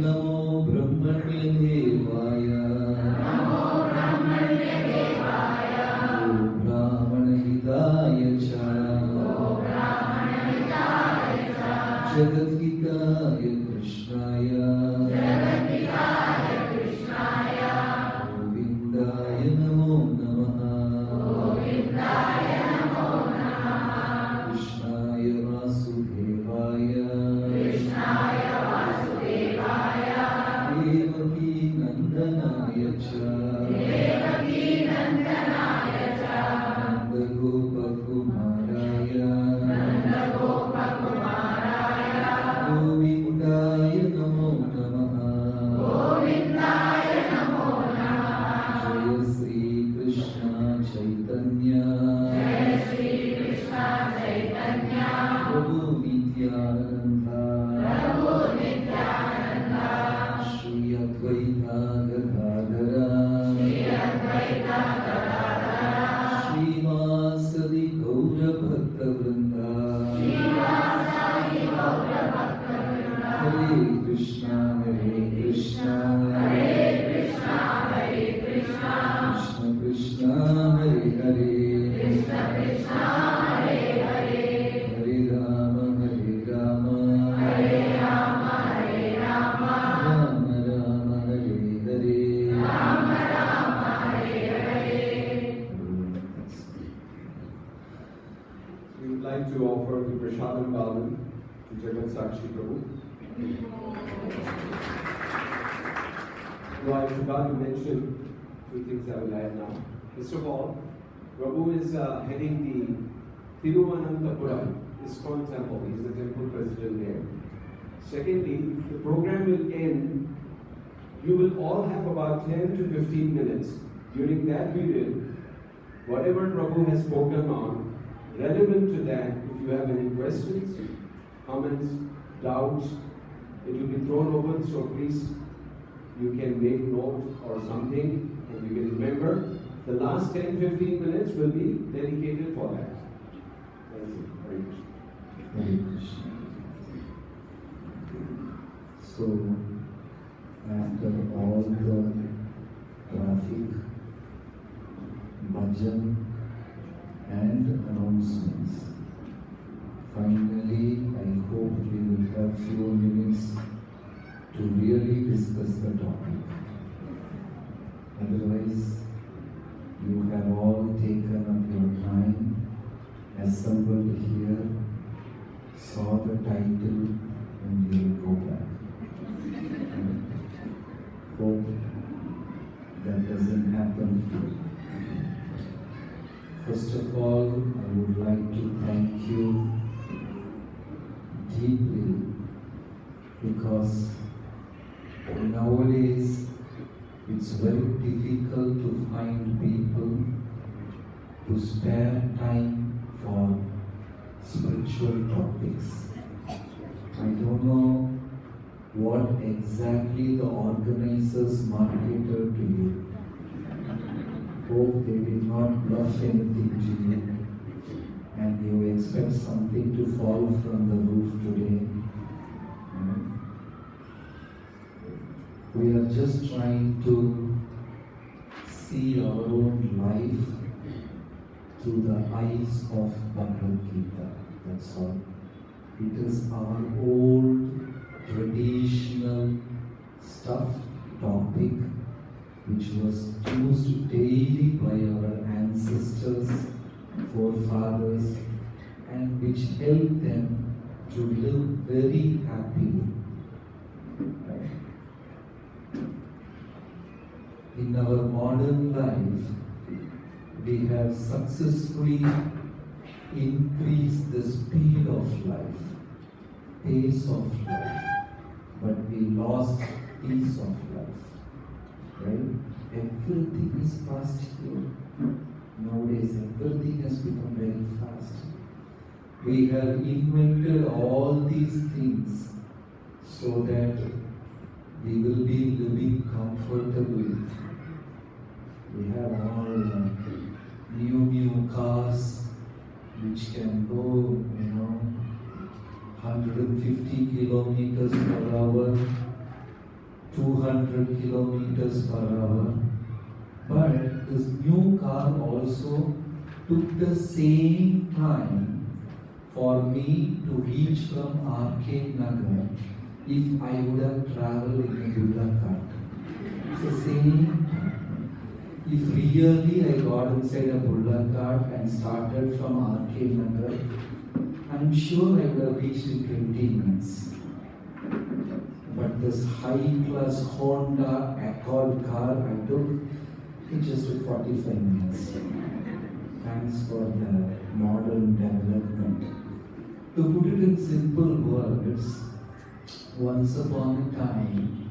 NaMo To offer the Prashadam Garland to Jagat Sakshi Prabhu. No, I forgot to mention two things I will add now. First of all, Prabhu is heading the Thiruvananthapuram ISKCON temple. He is the temple president there. Secondly, the program will end. You will all have about 10 to 15 minutes. During that period, whatever Prabhu has spoken on, relevant to that, if you have any questions, comments, doubts, it will be thrown open, so please, you can make note or something, and you can remember. The last 10-15 minutes will be dedicated for that. Thank you. Very much. Hare Krishna. So, after all the traffic, bhajan, and announcements, finally I hope we will have few minutes to really discuss the topic. Otherwise, you have all taken up your time, assembled here, saw the title, and you will go back. Hope that doesn't happen. First of all, I would like to thank you deeply, because nowadays it's very difficult to find people to spare time for spiritual topics. I don't know what exactly the organizers marketed to you. Hope they did not bluff anything to you, and you expect something to fall from the roof today. We are just trying to see our own life through the eyes of Bhagavad Gita. That's all. It is our old traditional stuff, topic, which was used daily by our ancestors, forefathers, and which helped them to live very happily. In our modern life, we have successfully increased the speed of life, pace of life, but we lost peace of life. Right? Everything is fast here. Nowadays, everything has become very fast. We have invented all these things so that we will be living comfortably. We have all new cars which can go, 150 kilometers per hour, 200 kilometers per hour. But this new car also took the same time for me to reach from Arcade Nagar if I would have traveled in a bullock cart. It's the same time. If really I got inside a bullock cart and started from Arcade Nagar, I'm sure I would have reached in 20 minutes. But this high-class Honda Accord car I took. It just took 45 minutes. Thanks for the modern development. To put it in simple words, once upon a time,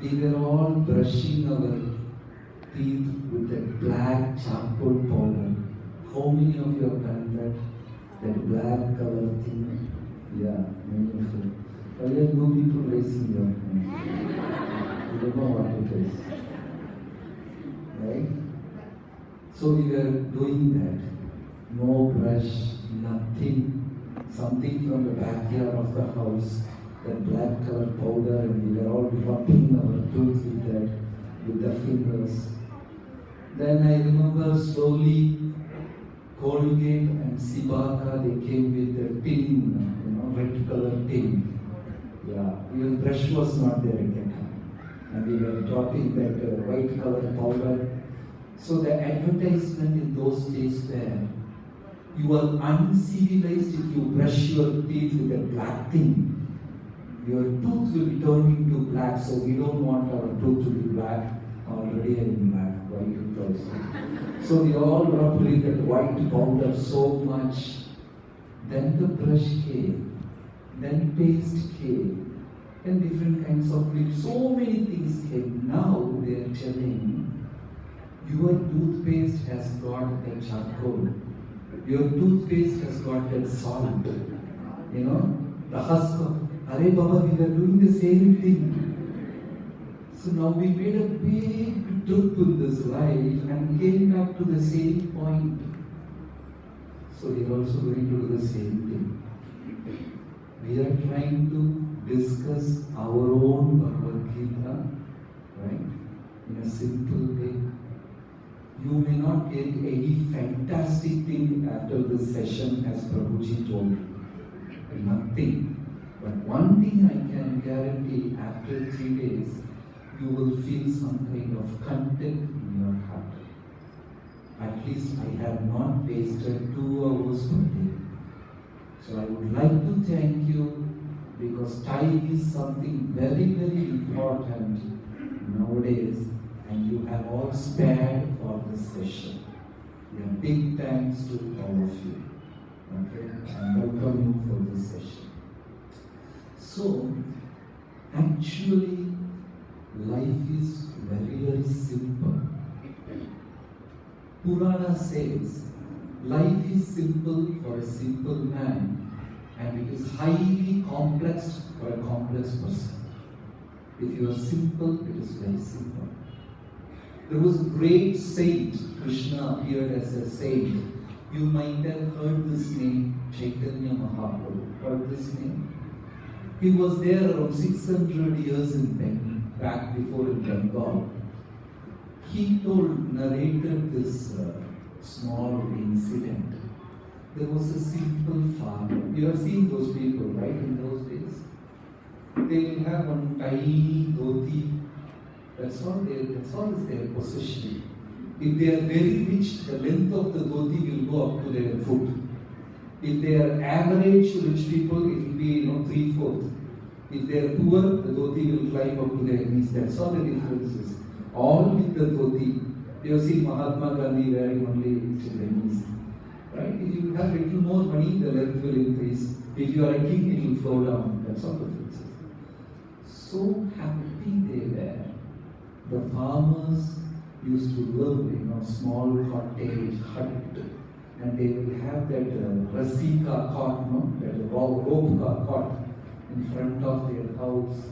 we were all brushing our teeth with a black charcoal powder. How many of you have done that black color thing? Yeah, many of you. Why are no people raising your hand? You don't know what it is. Right? So we were doing that. No brush, nothing. Something from the backyard of the house, that black color powder, and we were all rubbing our tooth with that, with the fingers. Then I remember slowly Colgate and Sibaka, they came with a tin, red color tin. Yeah, even brush was not there at that time. And we were dropping that white color powder. So the advertisement in those days were, you are uncivilized if you brush your teeth with a black thing. Your tooth will turn into black, so we don't want our tooth to be black. Already in black, white also. So we all rubbed with that white powder so much. Then the brush came, then paste came, and different kinds of lips. So many things came. Now they are telling, your toothpaste has got the charcoal. Your toothpaste has got that salt. The husk of, Arey Baba, we were doing the same thing. So now we made a big trip in this life and came back to the same point. So we are also going to do the same thing. We are trying to discuss our own Bhagavad Gita, right? In a simple way. You may not get any fantastic thing after this session, as Prabhuji told you. Nothing. But one thing I can guarantee, after 3 days, you will feel some kind of content in your heart. At least I have not wasted 2 hours per day. So I would like to thank you, because time is something very, very important nowadays, and you have all spared for this session. Yeah, big thanks to all of you. Okay, and welcome you for this session. So, actually, life is very, very simple. Purana says, life is simple for a simple man, and it is highly complex for a complex person. If you are simple, it is very simple. There was a great saint, Krishna appeared as a saint. You might have heard this name, Chaitanya Mahaprabhu. Heard this name? He was there around 600 years back before in Bengal. He narrated this small incident. There was a simple farmer. You have seen those people, right, in those days? They will have one tiny dhoti. That's all is their possession. If they are very rich, the length of the dhoti will go up to their foot. If they are average rich people, it will be 3/4. If they are poor, the dhoti will climb up to their knees. That's all the differences. All with the dhoti. You have seen Mahatma Gandhi wearing only till the knees. Right? If you have little more money, the length will increase. If you are a king, it will flow down. That's all the differences. So happy they were. The farmers used to live in a small cottage hut, and they will have that rasika cot, that rope cot in front of their house,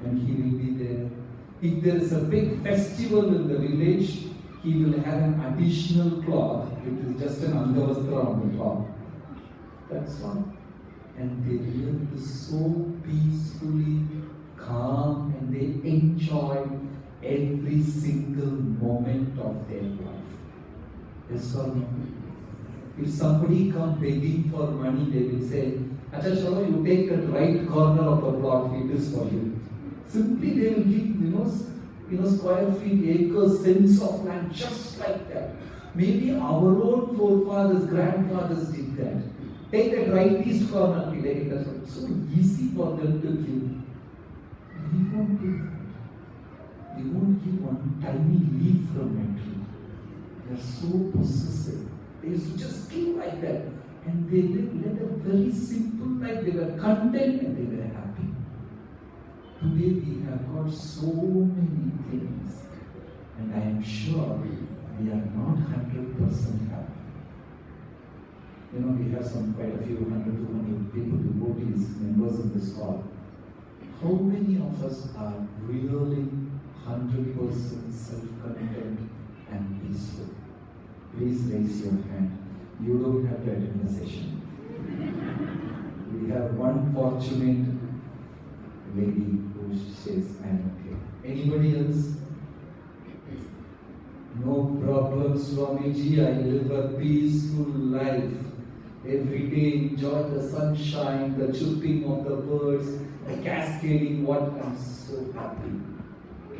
and he will be there. If there is a big festival in the village, he will have an additional cloth. It is just an angavastra on the top. That's all. And they lived so peacefully, calm, and they enjoyed every single moment of their life. Yes or no? If somebody comes begging for money, they will say, Acha Shalo, you take that right corner of the plot, it is for you. Simply they will give, square feet, acres, cents of land, just like that. Maybe our own forefathers, grandfathers did that. Take that right east corner, we take it. That's so easy for them to give. We won't do that. We won't give one tiny leaf from a tree. They are so possessive. They used to just give like that. And they led a very simple life. They were content and they were happy. Today we have got so many things. And I am sure we are not 100% happy. You know, we have quite a few 100, 200 people, devotees, members in this hall. How many of us are really 100% self-content and peaceful? Please raise your hand. You don't have to attend the session. We have one fortunate lady who says, I am okay. Anybody else? No problem, Swamiji. I live a peaceful life. Every day enjoy the sunshine, the chirping of the birds, the cascading water. I'm so happy.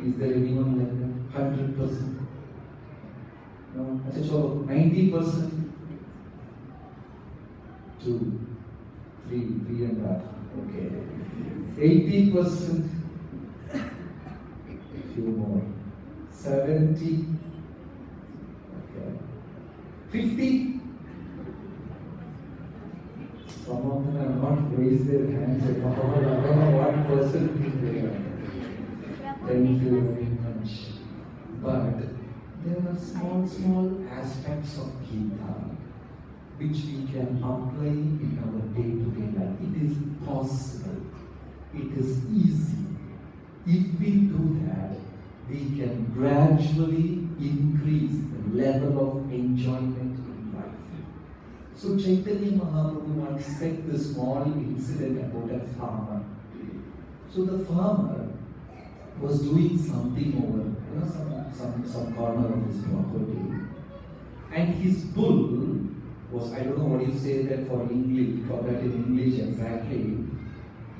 Is there anyone like that? 100%? No? So 90%? 2, 3, 3.5. Okay. 80%? Few more. 70? Okay. 50? Some of them have not raised their hands at all. I don't know what percentage they are. Thank you very much. But there are small aspects of Gita which we can apply in our day-to-day life. It is possible. It is easy. If we do that, we can gradually increase the level of enjoyment in life. So Chaitanya Mahaprabhu once said this small incident about a farmer. So the farmer was doing something over, some corner of his property, and his bull was, I don't know what you say that for English, for that in English exactly,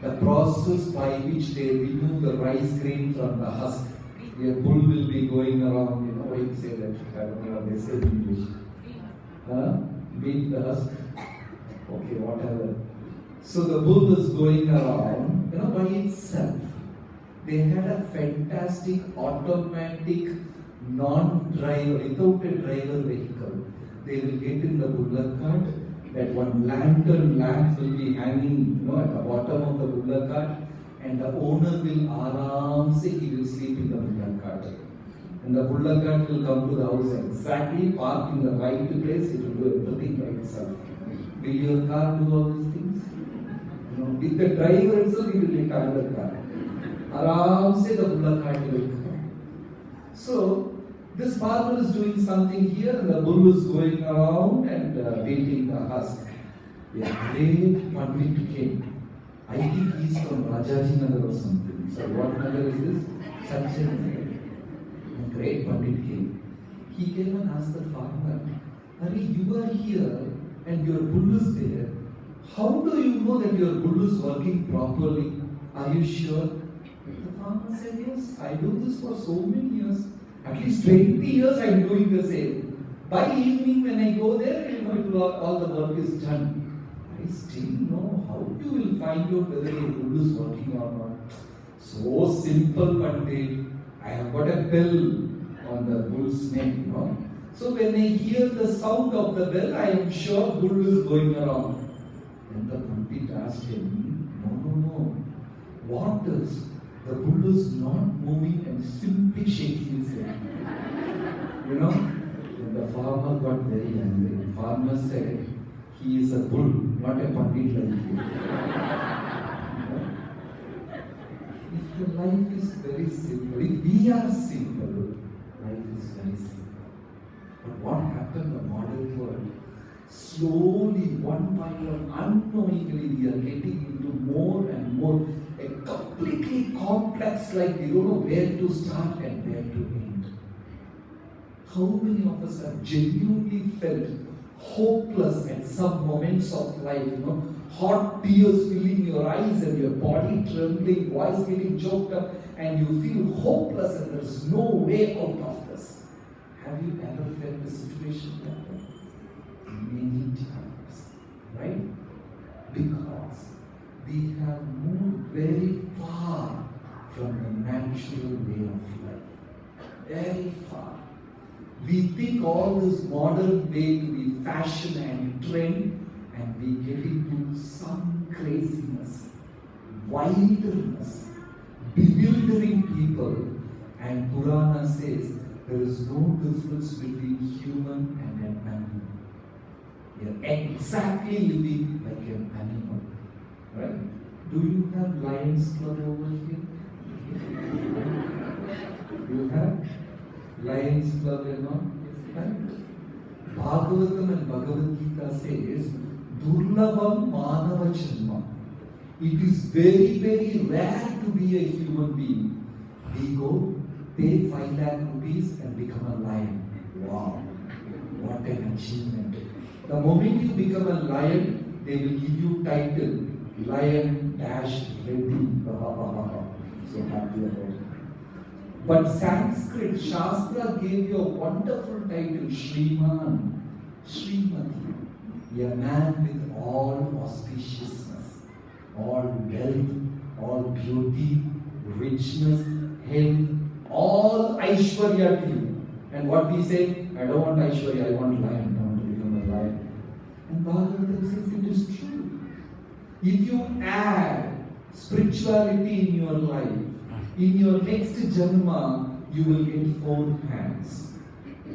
the process by which they remove the rice grain from the husk. Your bull will be going around, you know what you say that, I don't know what they say in English. Beat the husk. Okay, whatever. So the bull was going around, by itself. They had a fantastic automatic non-driver, without a driver vehicle. They will get in the bullock cart. That one lantern lamp will be hanging, at the bottom of the bullock cart, and the owner will he will sleep in the bullock cart. And the bullock cart will come to the house exactly, park in the right place, it will do everything by itself. Will your car do all these things? With the driver itself, it will take another car. The bullock cart will come. So, this farmer is doing something here, and the bull is going around and beating the husk. A great Pandit came. I think he is from Rajaji Nagar or something. So, what Nagar is this? Sanjay. A great Pandit came. He came and asked the farmer, Hari, you are here and your bull is there. How do you know that your bull is working properly? Are you sure? The farmer said, yes, I do this for so many years. At least 20 years I am doing the same. By evening when I go there, all the work is done. I still know how you will find out whether your bull is working or not. So simple, Pandit. I have got a bell on the bull's neck, So when I hear the sound of the bell, I am sure bull is going around. Then the Pandit asked him, no. What is? The bull is not moving and simply shaking his head. Then the farmer got very angry. The farmer said, he is a bull, not a Pandit like you. If your life is very simple, if we are simple, life is very simple. But what happened in the modern world? Slowly, one by one, unknowingly, we are getting into more and more a completely complex life. We don't know where to start and where to end. How many of us have genuinely felt hopeless at some moments of life? Hot tears filling your eyes and your body trembling, voice getting choked up, and you feel hopeless and there's no way out of this. Have you ever felt a situation like that? Many times, right? Because we have moved very far from the natural way of life. Very far. We think all this modern way to be fashion and trend, and we get into some craziness, wilderness, bewildering people. And Purana says there is no difference between human and an animal. We are exactly living like an animal. Right? Do you have Lions Club over here? You have Lions Club and all? Right? Bhagavatam and Bhagavad Gita says, Durlabam Manava Janma. It is very, very rare to be a human being. We go, pay 5 lakh rupees and become a lion. Wow, what an achievement. The moment you become a lion, they will give you title, Lion Dash Reddy. So happy about it. But Sanskrit Shastra gave you a wonderful title, Shriman, Srimati, a man with all auspiciousness, all wealth, all beauty, richness, health, all Aishwarya to you. And what we say, I don't want Aishwarya, I want lion, I want to become a lion. And Bhagavatam says it is true. If you add spirituality in your life, in your next janma, you will get 4 hands.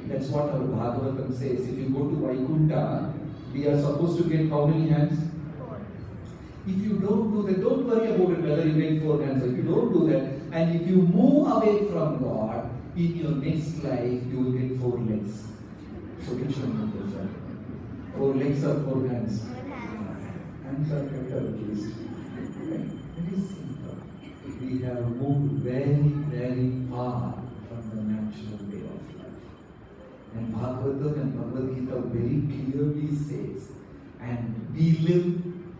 That's what our Bhagavatam says. If you go to Vaikuntha, we are supposed to get how many hands? 4. If you don't do that, don't worry about it whether you get 4 hands. If you don't do that, and if you move away from God, in your next life, you will get 4 legs. So which one is that? 4 legs or 4 hands? Hands are better at least. Very simple. We have moved very, very far from the natural way of life. And Bhagavatam and Bhagavad Gita very clearly says, and we live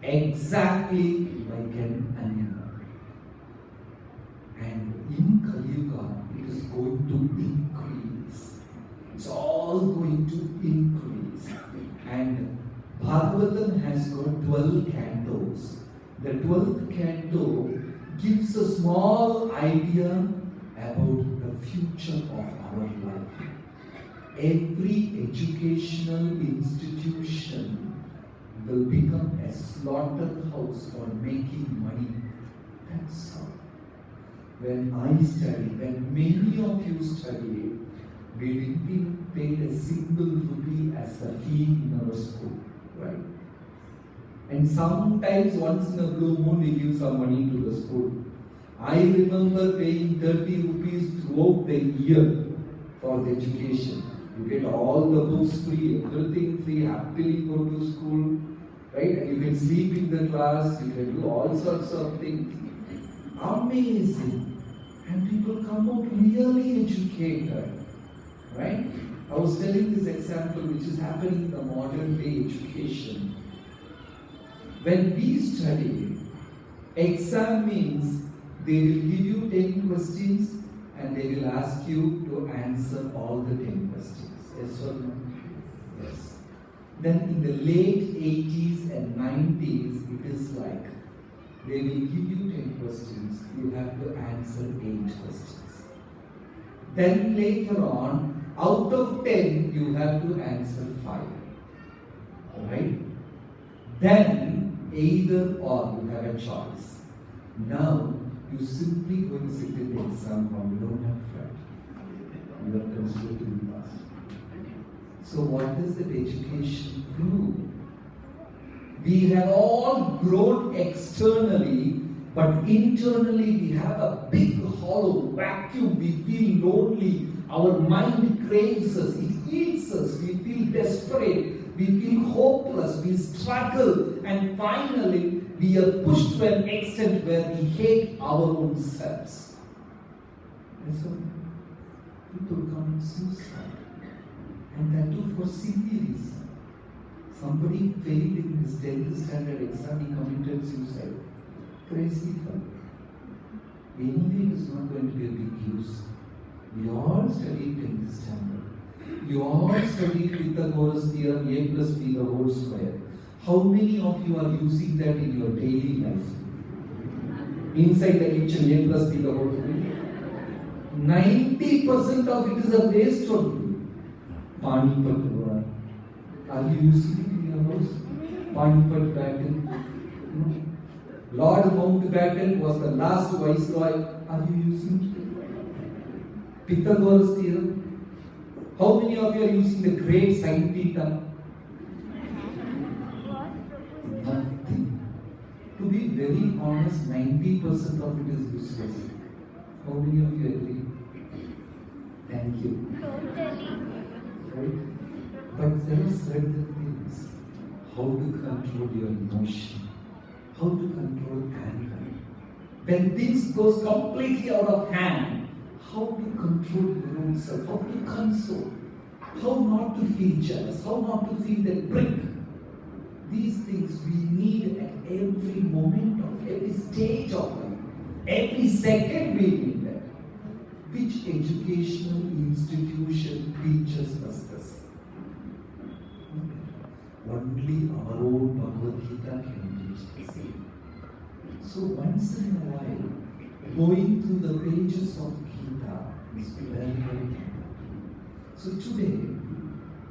exactly like an animal. And in Kali Yuga, it is going to increase. It's all going to increase. And Bhagavatam has got 12 cantos. The 12th canto gives a small idea about the future of our life. Every educational institution will become a slaughterhouse for making money. That's all. When I studied, when many of you studied, we didn't even pay a single rupee as a fee in our school, right? And sometimes once in a blue moon we give some money to the school. I remember paying 30 rupees throughout the year for the education. You get all the books free, everything free, happily go to school, right? And you can sleep in the class, you can do all sorts of things. Amazing. And people come out really educated, right? I was telling this example which is happening in the modern day education. When we study, exam means they will give you 10 questions and they will ask you to answer all the 10 questions. Yes or no? Yes. Then in the late 80s and 90s, it is like they will give you 10 questions, you have to answer 8 questions. Then later on, out of 10, you have to answer 5. Alright? Then either or, you have a choice. Now, you simply go and sit in the exam hall, you don't have to write. You are considered to be passed. So what does that education do? We have all grown externally, but internally we have a big hollow vacuum. We feel lonely. Our mind craves us. It eats us. We feel desperate. We feel hopeless. We struggle. And finally, we are pushed to an extent where we hate our own selves. And so, people commit suicide. And that too for silly reasons. Somebody failed in his 10th standard exam, he committed suicide. Crazy fellow. Anyway, it is not going to be a big use. We all studied 10th standard. You all studied Pythagoras theorem, a plus b the whole square. How many of you are using that in your daily life? inside the kitchen, A plus B the whole thing. 90% of it is a waste only. Panipat. Are you using it in your house? Panipat battle. No. Lord Mountbatten was the last viceroy. Are you using it? Pythagoras theorem. How many of you are using the great sine theta? Nothing. To be very honest, 90% of it is useless. How many of you agree? Thank you. Right? But there are certain things. How to control your emotion. How to control anger. When things goes completely out of hand, how to control your own self, how to console, how not to feel jealous, how not to feel that prick. These things we need at every moment of every stage of life. Every second we need that. Which educational institution teaches us this? Only our own Bhagavad Gita can teach this. So once in a while, going through the pages of Gita is very, very important. So today,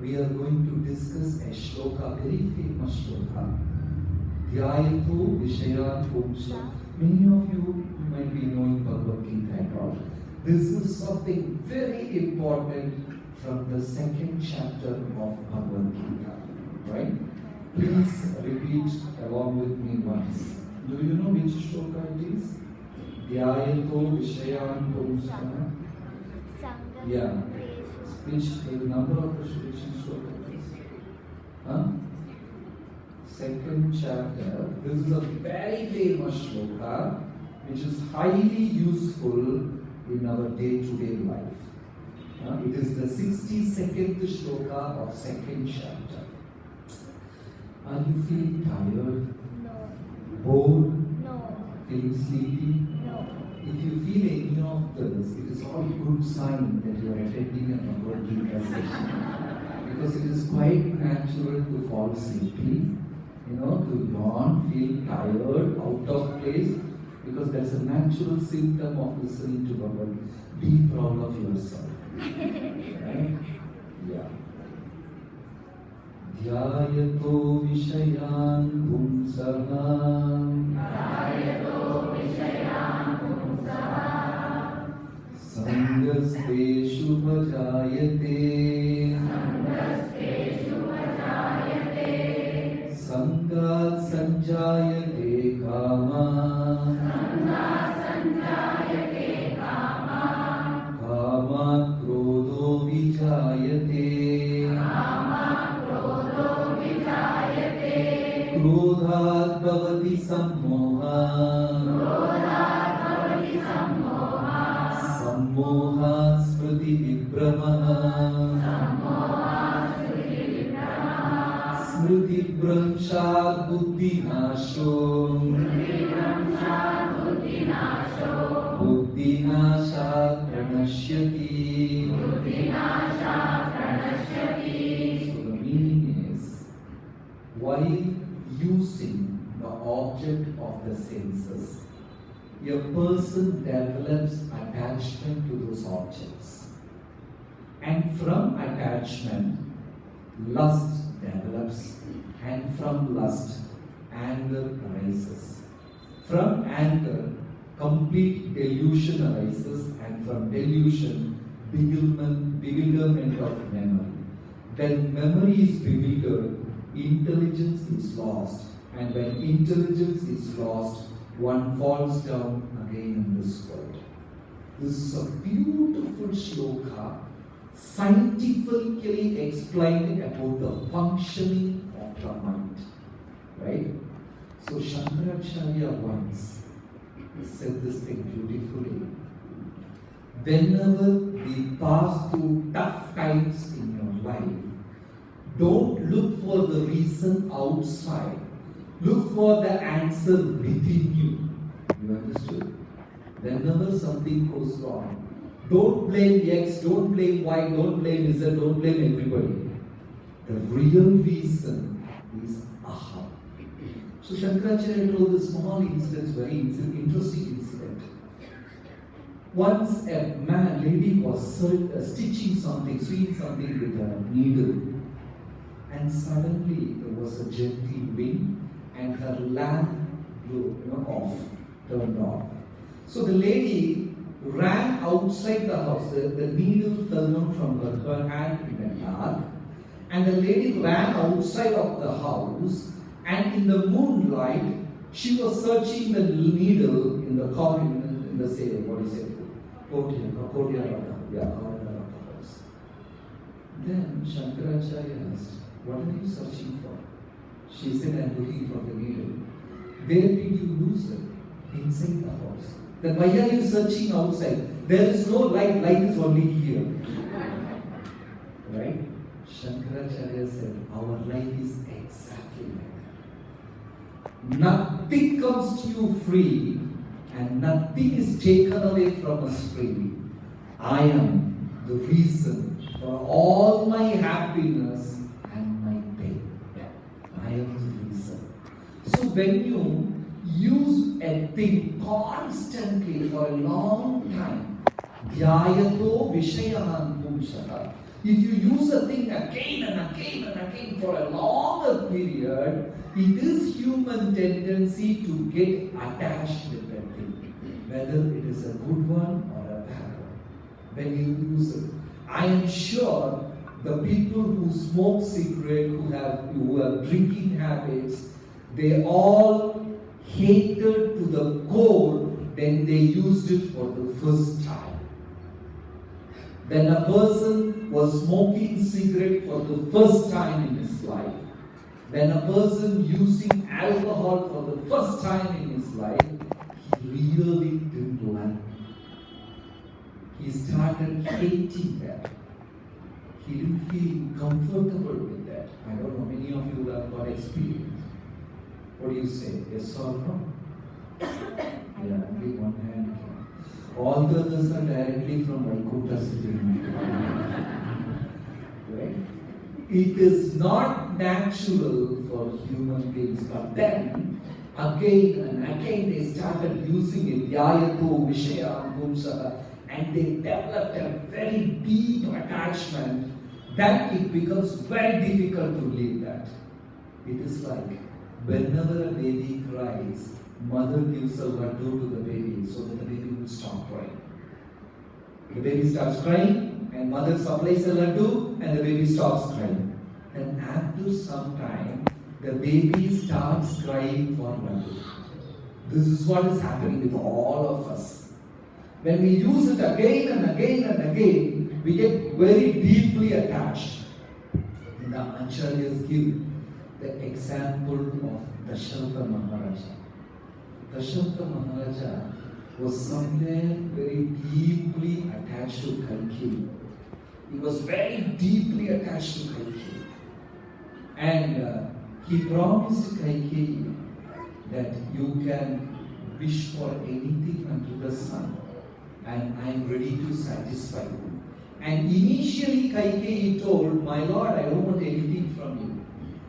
we are going to discuss a shloka, very famous shloka. Dhyayato Vishayan Pumsa. Many of you might be knowing Bhagavad Gita at all. This is something very important from the second chapter of Bhagavad Gita. Right? Please repeat along with me once. Do you know which shloka it is? Dhyayato Vishayan Pumsa. Yeah. Which the number of the shloka is? Huh? Second chapter. This is a very famous shloka which is highly useful in our day-to-day life. It is the 62nd shloka of second chapter. Are you feeling tired? No. Bored? No. Feeling sleepy? No. If you feel any of this, it is all good sign that you are attending a Bhagavad Gita session. Because it is quite natural to fall sleepy, to yawn, feel tired, out of place, because that's a natural symptom of listening to Bhagavad Gita. Be proud of yourself. Right? Yeah. Dhyayato Vishayan Pumsaha. Sangastheshu bhajayate. Sangat sanjayate kama. Kama krodho vijayate. Krodhat bhavati sammoha. Sammoha smriti vibhramaha. Smriti bhramshat buddhi nasho. Buddhi nashat pranashyati. So the meaning is, while using the object of the senses, a person develops attachment to those objects. And from attachment, lust develops. And from lust, anger arises. From anger, complete delusion arises. And from delusion, bewilderment of memory. When memory is bewildered, intelligence is lost. And when intelligence is lost, one falls down again in this world. This is a beautiful shloka, scientifically explained about the functioning of the mind. Right? So Shankaracharya once said this thing beautifully. Whenever we pass through tough times in your life, don't look for the reason outside. Look for the answer within you. You understood? Whenever something goes wrong, don't blame X, don't blame Y, don't blame Z, don't blame everybody. The real reason is aham. So Shankaracharya told this small incident, very interesting incident. Once a lady was stitching something, sewing something with a needle, and suddenly there was a gentle wind, and her lamp blew, turned off. So the lady ran outside the house. The needle fell down from her hand in the dark, and the lady ran outside of the house. And in the moonlight, she was searching the needle in the corridor, in the say, what is it? Courtyard of the house. Then Shankaracharya asked, "What are you searching for?" She said, "I'm looking for the needle." "Where did you lose it?" "Inside the house." "Then why are you searching outside? There is no light. Light is only here." Right? Shankaracharya said, our life is exactly like that. Nothing comes to you free, and nothing is taken away from us freely. I am the reason for all my happiness and my pain. I am the reason. So when you use a thing constantly for a long time, dhyayato vishayahan pumsaka, if you use a thing again and again and again for a longer period, it is human tendency to get attached with that thing, whether it is a good one or a bad one. When you use it, I am sure the people who smoke cigarette, who have drinking habits, they all hated to the core when they used it for the first time. When a person was smoking cigarette for the first time in his life, when a person using alcohol for the first time in his life, he really didn't like it. He started hating that. He didn't feel comfortable with that. I don't know, many of you have got experience. What do you say? Yes or no? Yeah, only one hand. All the others are directly from Vaikuntha sitting. Right? It is not natural for human beings, but then again and again they started using it, dhyayato vishayam pumsaka, and they developed a very deep attachment that it becomes very difficult to leave that. It is like whenever a baby cries, mother gives a laddu to the baby so that the baby will stop crying. The baby starts crying and mother supplies a laddu and the baby stops crying. And after some time, the baby starts crying for laddu. This is what is happening with all of us. When we use it again and again and again, we get very deeply attached. And the Acharyas give the example of Dasharatha Maharaja. Dasharatha Maharaja was somewhere very deeply attached to Kaikeyi. He was very deeply attached to Kaikeyi. And he promised Kaikeyi that you can wish for anything under the sun, and I am ready to satisfy you. And initially Kaikeyi told, "My lord, I don't want anything from you.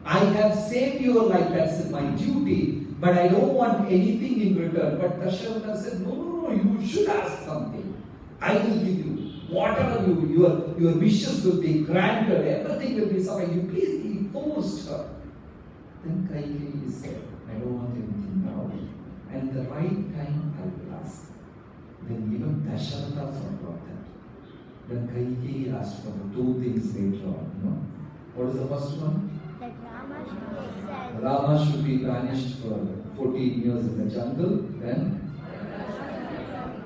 I have saved your life, that's my duty, but I don't want anything in return." But Dasharatha said, no, you should ask something. I will give you. Whatever your wishes will be granted, everything will be something. You please, he forced her. Then Kaikeyi said, "I don't want anything now. And the right time I will ask." Then even Dasharatha forgot that. Then Kaikeyi asked for the two things later on. What is the first one? That Rama should be exiled. Rama should be banished for 14 years in the jungle. Then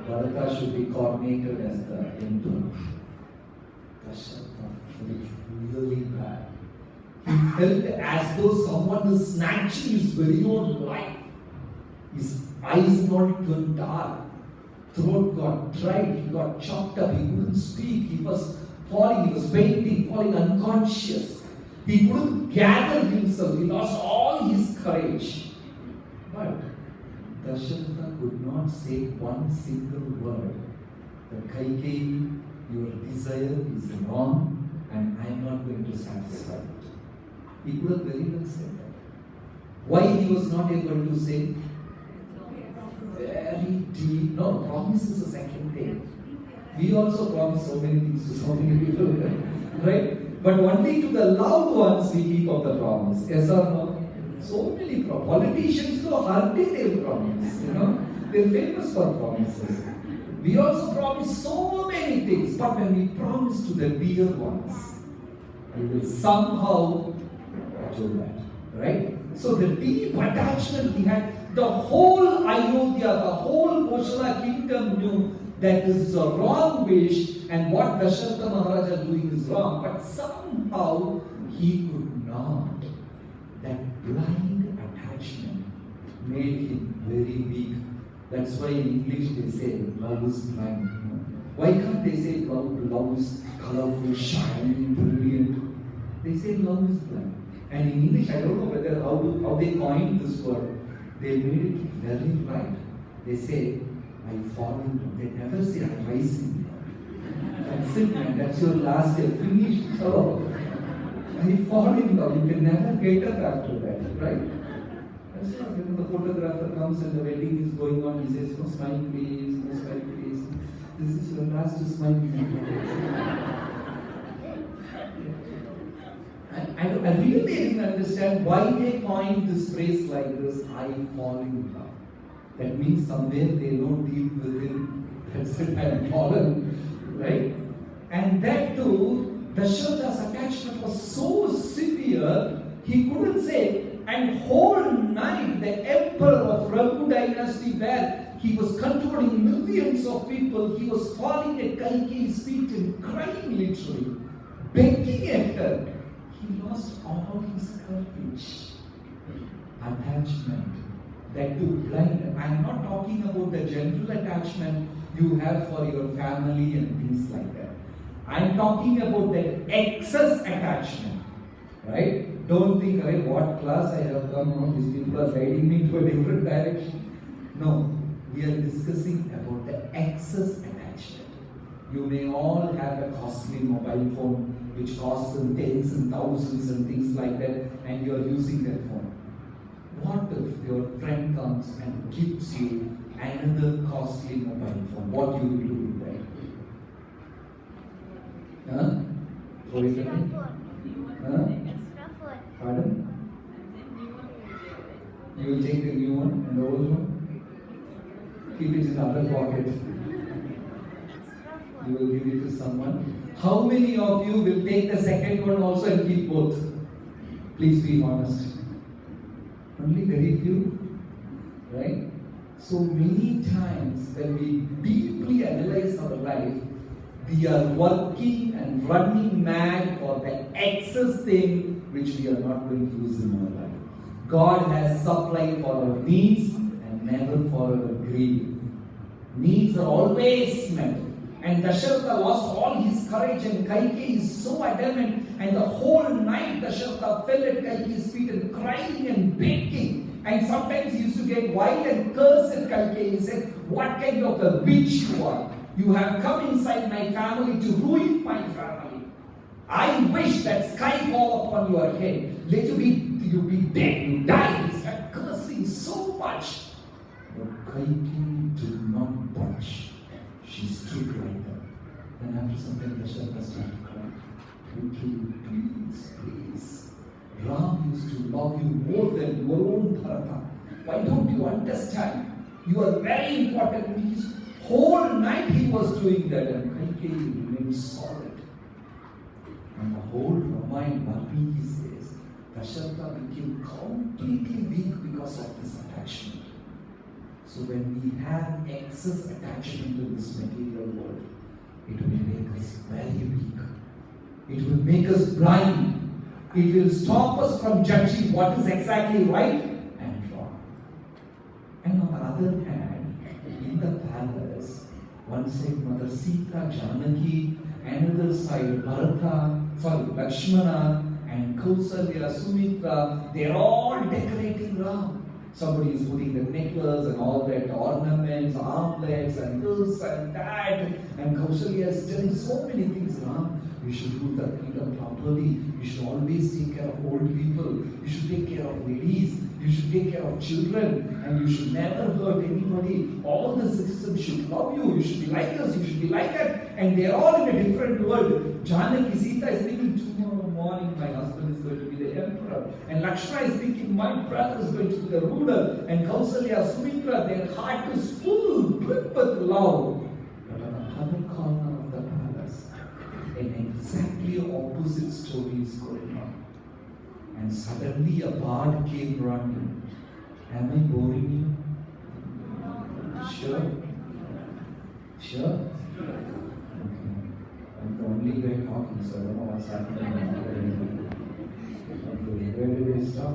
Bharata should be coronated as the emperor. Dasharatha felt really bad. He felt as though someone is snatching his very own life. His eyes got turned dark. Throat got dried. He got chopped up. He couldn't speak. He was falling. He was fainting, falling unconscious. He couldn't gather himself. He lost all his courage. But Dasharatha could not say one single word. That Kaikeyi, your desire is wrong and I am not going to satisfy it. He could have very well said that. Why he was not able to say? Very deep. No, promise is the second thing. We also promise so many things to so many people, right? But only to the loved ones we keep up the promise. Yes or no? So many politicians do hard they promise. They're famous for promises. We also promise so many things, but when we promise to the dear ones, we will somehow do that, right? So the deep attachment he had, the whole Ayodhya, the whole Koshala kingdom knew that this is a wrong wish and what Dasharatha Maharaja is doing is wrong, but somehow he could not. That blind attachment made him very weak. That's why in English they say love is blind. Why can't they say love is colorful, shining, brilliant? They say love is blind. And in English, I don't know whether how they coined this word. They made it very right. They say, I fall in love. They never say I rise in love. That's it, man. That's your last day. Finished. Oh, I fall in love. You can never get up after that, right? That's not when the photographer comes and the wedding is going on. He says, no smile please, no smile please. This is your last smile. I really didn't understand why they coined this phrase like this, I fall in love. That means somewhere they know deep within, that's it, I am fallen, right? And that too, Dasharatha's attachment was so severe, he couldn't say, and whole night the emperor of Raghu dynasty where he was controlling millions of people, he was falling at Kaikeyi's feet and crying literally, begging at her. He lost all his courage, attachment, that too blind. I'm not talking about the general attachment you have for your family and things like that. I'm talking about that excess attachment, right? Don't think, what class I have come on, these people are guiding me to a different direction. No, we are discussing about the excess attachment. You may all have a costly mobile phone which costs in tens and thousands and things like that, and you are using that phone. What if your friend comes and gives you another costly mobile phone? What you will do with that? Huh? Throw it Extra away? phone. Huh? Extra phone. Pardon? You will take the new one and the old one? Keep it in the other pocket. You will give it to someone. How many of you will take the second one also and keep both? Please be honest. Only very few, right? So many times when we deeply analyze our life, we are working and running mad for the excess thing which we are not going to use in our life. God has supplied for our needs and never for our greed. Needs are always met. And Dasharatha lost all his courage and Kaikeyi is so adamant, and the whole night Dasharatha fell at Kaikeyi's feet and crying and begging. And sometimes he used to get wild and curse at Kaikeyi. He said, what kind of a witch you are? You have come inside my family to ruin my family. I wish that sky fall upon your head. Let you be dead, you die. He started cursing so much. But Kaikeyi did not budge. She stood like that. Then after some time, Dasharatha started crying. Please, please. Ram used to love you more than your own Bharata. Why don't you understand? You are very important. His whole night he was doing that, and Kaikeyi remained solid. And the whole Ramayana, Valmiki says, Dasharatha became completely weak because of this attachment. So when we have excess attachment to this material world, it will make us very weak. It will make us blind. It will stop us from judging what is exactly right and wrong. And on the other hand, in the palace, one side Mother Sita, Janaki, another side Lakshmana, and Kausalya, Sumitra, they are all decorating Ram. Somebody is putting the necklace and all that, ornaments, armlets, and this and that. And Kausalya is telling so many things. Ram, you should do the kingdom properly. You should always take care of old people. You should take care of ladies. You should take care of children and you should never hurt anybody. All the citizens should love you. You should be like us. You should be like that. And they're all in a different world. Janaki Sita is thinking, tomorrow morning my husband is going to be the emperor. And Lakshmana is thinking, my brother is going to be the ruler. And Kausalya, Sumitra, their heart is full, brimmed with love. But on the other corner of the palace, an exactly opposite story is going on. And suddenly a bard came running. Am I boring you? Sure? Sure? Okay. I'm the only guy talking, so I don't know what's happening. Okay, where did we stop?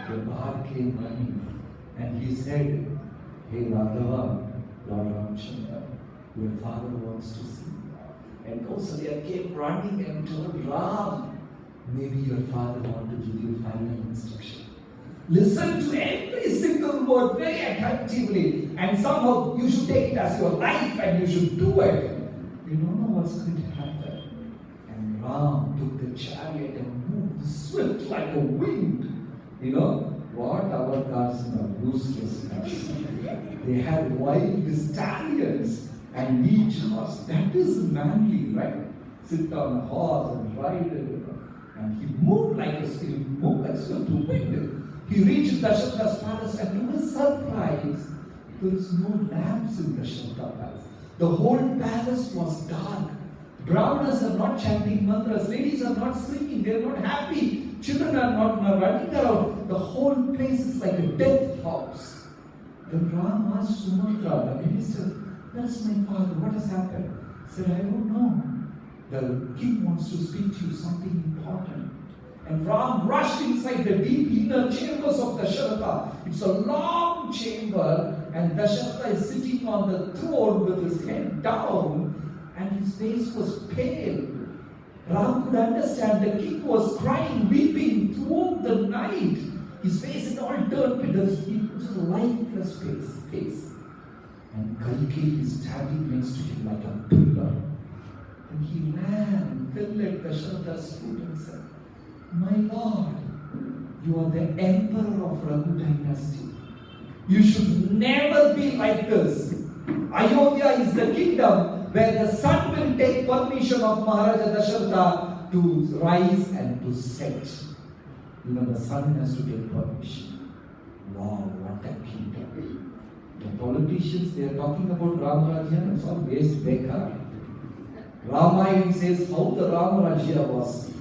The bard came running and he said, Hey Radhava, Lord Ramchandra, your father wants to see you. And Kausalya came running and told Ram, maybe your father wants to give you final instruction. Listen to every single word very attentively, and somehow you should take it as your life and you should do it. You don't know what's going to happen. And Ram took the chariot and moved swift like a wind. You know what? Our cars are useless cars. They had wild stallions, and each horse, that is manly, right? Sit on a horse and ride it. And he moved like a swift wind. He reached Dasharatha's palace, and to his surprise, there was no lamps in Dasharatha's palace. The whole palace was dark. Brahmanas are not chanting mantras, ladies are not singing, they are not happy, children are not running around. The whole place is like a death house. Then Ram asked Sumatra, the minister, that's my father, what has happened? He said, I don't know. The king wants to speak to you something important. And Ram rushed inside the deep inner chambers of Dasharatha. It's a long chamber, and Dasharatha is sitting on the throne with his head down, and his face was pale. Ram could understand the king was crying, weeping throughout the night. His face had all turned pale. It was a lifeless face. And Kaikeyi is standing next to him like a pillar. And he ran and fell at Dasharatha's feet and said, my lord, you are the emperor of Raghu dynasty. You should never be like this. Ayodhya is the kingdom where the sun will take permission of Maharaja Dasharatha to rise and to set. You know, the sun has to take permission. Wow, what a kingdom. The politicians, they are talking about Ramarajya, it's all waste bekar. Ramayana says how the Ramarajya was.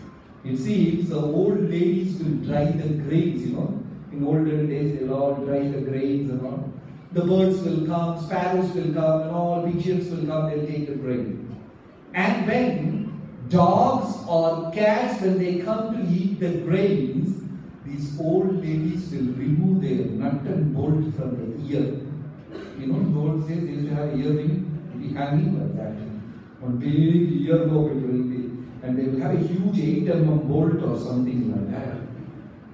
It seems the old ladies will dry the grains, you know. In olden days, they'll all dry the grains and all. The birds will come, sparrows will come, and all pigeons will come, they'll take the grain. And when dogs or cats, when they come to eat the grains, these old ladies will remove their nut and bolt from the ear. You know, in old days, they used to have earring, to be hanging like that. One big earlobe it will be. And they will have a huge 8 mm bolt or something like that.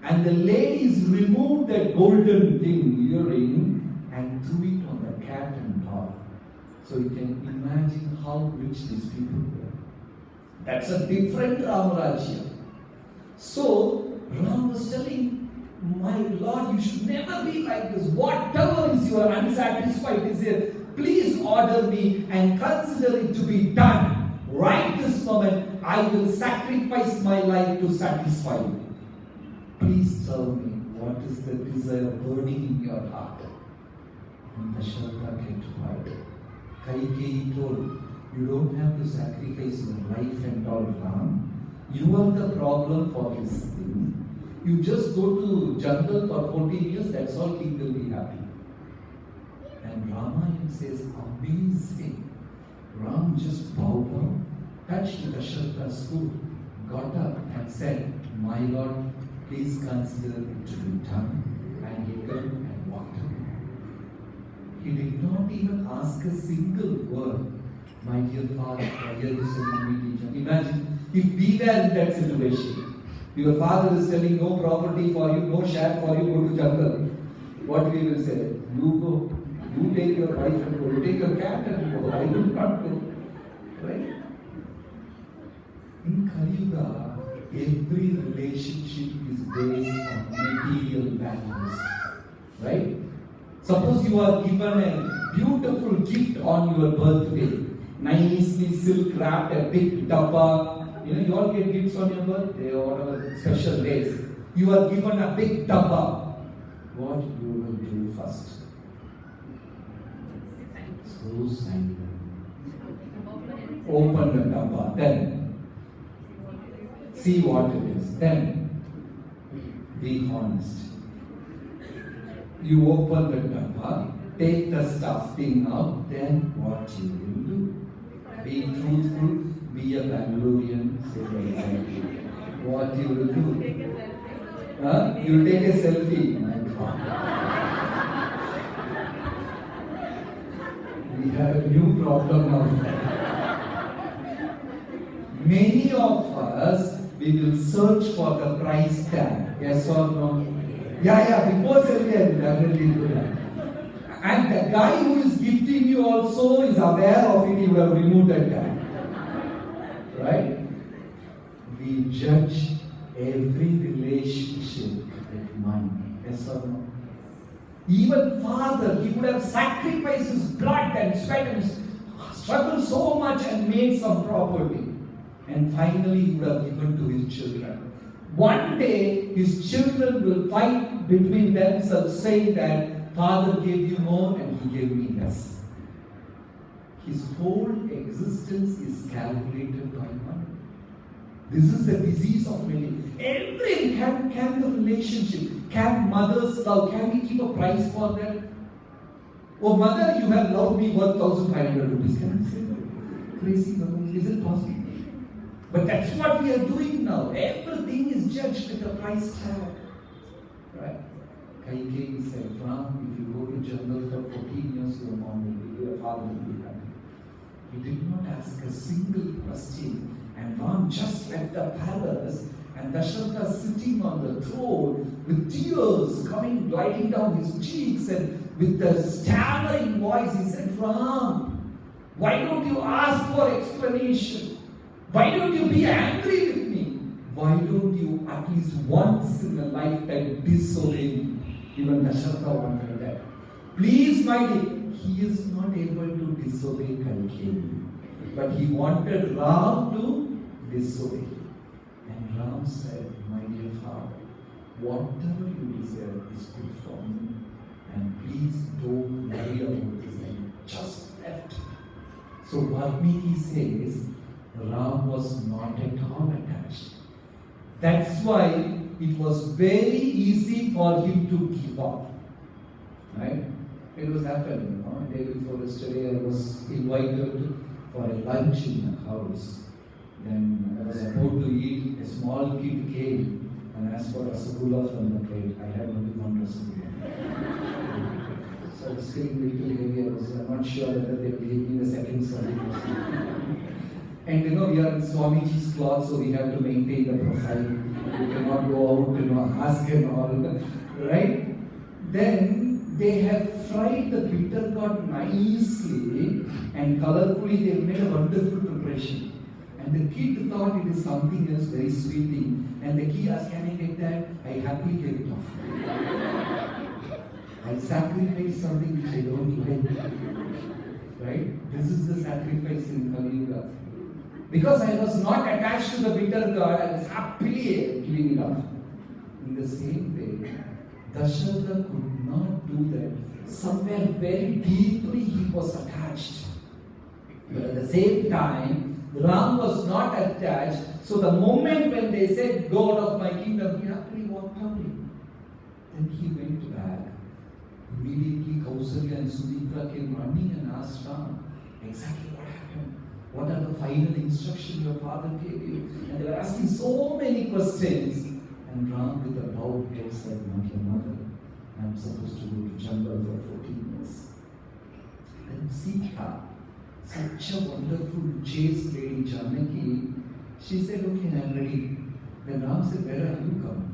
And the ladies removed that golden thing, earring, and threw it on the cat and dog. So you can imagine how rich these people were. That's a different Ramarajya. So Ram was telling, my lord, you should never be like this. Whatever is your unsatisfied desire, please order me and consider it to be done. Right this moment, I will sacrifice my life to satisfy you. Please tell me, what is the desire burning in your heart? And Dasharatha kept quiet. Kaikeyi told, you don't have to sacrifice your life and all, Ram. You are the problem for this thing. You just go to jungle for 14 years, that's all, king will be happy. And Ramayana says, amazing. Ram just bowed down, touched Dasharatha's foot, got up and said, my lord, please consider it to be done. And he turned and walked away. He did not even ask a single word. My dear father, here is a teacher. Imagine if we were in that situation. Your father is telling no property for you, no share for you, go to jungle. What we will say? You go. You take your wife and go. You take your cat and go. I will not go. Right? In Kali Yuga, every relationship is based on material values. Right? Suppose you are given a beautiful gift on your birthday. Nicely silk wrapped, a big dabba. You all get gifts on your birthday or whatever special days. You are given a big dabba. What you will do first? So silent. Open the dabba. Then see what it is. Then be honest. You open the dabba, take the stuffing out, then what you will do? Be truthful, be a Bangalorean, say exactly what you will do. You take a selfie. My God. We have a new problem now. Many of us, we will search for the price tag. Yes or no? Yeah, before selfie, I will definitely do that. And the guy who is gifting you also is aware of it, he will have removed that tag. Right? We judge every relationship with money. Yes or no? Even father, he would have sacrificed his blood and sweat and struggled so much and made some property. And finally, he would have given to his children. One day, his children will fight between themselves, saying that father gave you more and he gave me less. His whole existence is calculated by money. This is the disease of many. Can the relationship, can mothers love, can we keep a price for that? Oh mother, you have loved me worth 1,500 rupees. Can I say that? Crazy, is it possible? But that's what we are doing now. Everything is judged with a price tag. Right? Kaikeyi said, Ram, if you go to jungle for 14 years, your mom will be, your father will be happy. He did not ask a single question. And Ram just left the palace, and Dasharatha sitting on the throne with tears gliding down his cheeks, and with a stammering voice, he said, Ram, why don't you ask for explanation? Why don't you be angry with me? Why don't you at least once in a lifetime disobey me? Even Dasharatha wanted that. Please, my dear, he is not able to disobey Kaikeyi. But he wanted Ram to disobey. And Ram said, my dear father, whatever you deserve is good for me. And please don't worry about this. And just left. So Valmiki says, Ram was not at all attached. That's why it was very easy for him to give up. Right? It was happening. Day before yesterday, I was invited for a lunch in a house. Then I was about to eat. A small kid came and asked for rasgulla from the plate. I had only one rasgulla. So I was feeling a little heavy. I was not sure whether they gave me the second serving. And we are in Swamiji's cloth, so we have to maintain the profile. We cannot go out, ask and all. Right? Then they have fried the bitter gourd nicely and colorfully. They made a wonderful preparation. And the kid thought it is something else, very sweet thing. And the kid asked, can I get that? I happily gave it off. I sacrificed something which I don't like. Right? This is the sacrifice in Kali Yuga. Because I was not attached to the bitter gourd, I was happily giving it up. In the same way, Dasharatha could not do that. Somewhere very deeply he was attached. But at the same time, Ram was not attached. So the moment when they said, go out of my kingdom, he happily walked away. Then he went back. Immediately Kausalya and Sumitra came running and asked Ram, exactly what happened? What are the final instructions your father gave you? And they were asking so many questions. And Ram with a bowed head said, not your mother. I'm supposed to go to jungle for 14 years. Then Sita, such a wonderful chaste lady, Janaki, she said, okay, I'm ready. Then Ram said, where are you coming?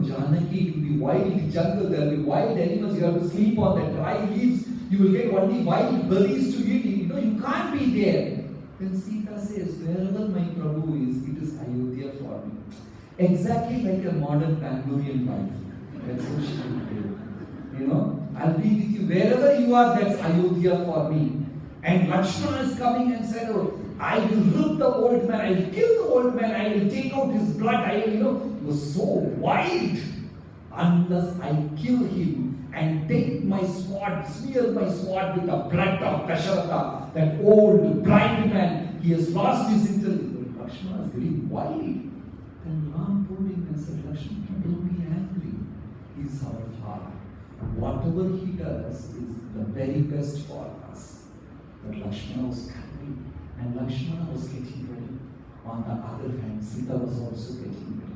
Janaki, it will be wild jungle, there will be wild animals, you have to sleep on the dry leaves, you will get only wild berries to eat. You can't be there. Then Sita says, wherever my Prabhu is, it is Ayodhya for me. Exactly like a modern Bangalorean wife. That's what she will do. You know, I'll be with you. Wherever you are, that's Ayodhya for me. And Lakshmana is coming and said, oh, I will rip the old man, I will kill the old man, I will take out his blood. I will, he was so wild. Unless I kill him and take my sword, smear my sword with the blood of Dasharatha, that old blind man, he has lost his intelligence. Lakshmana is getting wild. Then Ram told him and said, Lakshmana, don't be angry. He is our father. Whatever he does is the very best for us. But Lakshmana was angry, and Lakshmana was getting ready. On the other hand, Sita was also getting ready.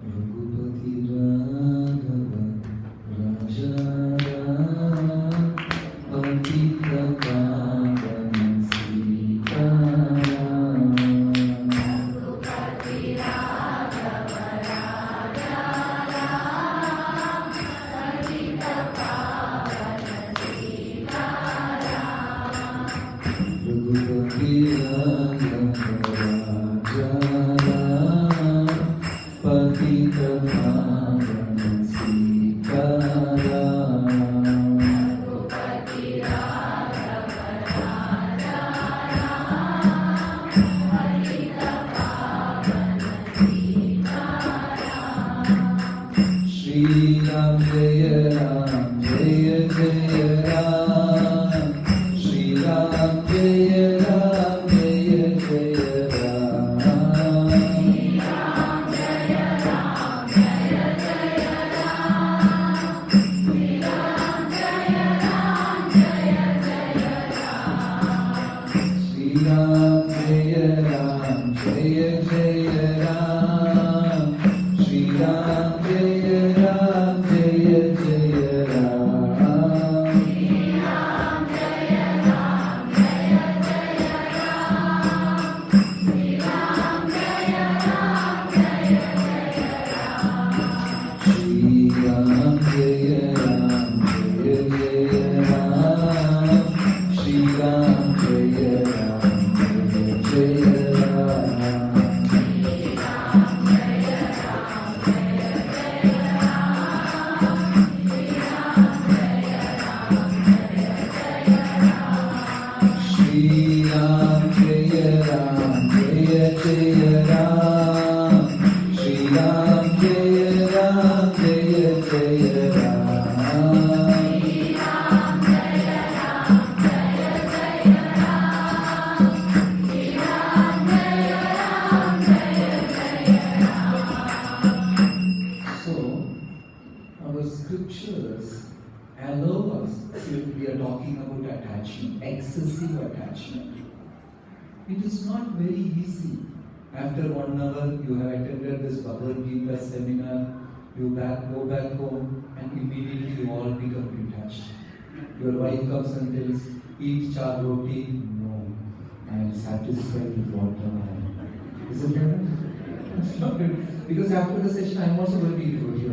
Raghupati Raghava Raja Ram Patita Pavan Sita Ram. Raghupati Raghava Raja Ram Patita Pavan Sita Ram. Raghupati Raghava Raja Ram Patita Pavan Sita Ram. Raghupati Raghava Raja Ram Patita Pavan Sita Ram. Shri Ram Jaya Ram Jaya Jaya Ram. Shri Ram Jaya Ram Jaya Jaya Ram. Shri Ram Jaya Ram Jaya Jaya Ram. Shri Ram Jaya Ram Jaya Jaya Ram. Shri Ram Jaya Ram Jaya Jaya Ram. Shri Ram Jaya Ram Jaya Jaya Ram. Shri Ram Jaya Ram Jaya Jaya Ram. Shri Ram Jaya Ram Jaya Jaya Ram. Shri Ram Jaya Ram Jaya Jaya Ram. Shri Ram Jaya Ram Jaya Jaya Ram. Shri Ram Jaya Ram Jaya Jaya Ram. Shri Ram Jaya Ram Jaya Jaya Ram. Shri Ram Jaya Ram Jaya Jaya Ram. Shri Ram Jaya Ram Jaya Jaya Ram. So, our scriptures allow us, see, we are talking about attachment, excessive attachment. It is not very easy. After 1 hour, you have attended this Bhagavad Gita seminar, you go back home, and immediately you all become detached. Your wife comes and tells, eat char roti. No, I am satisfied with what I am. Isn't that? It's not good. Because after the session, I am also going to eat roti.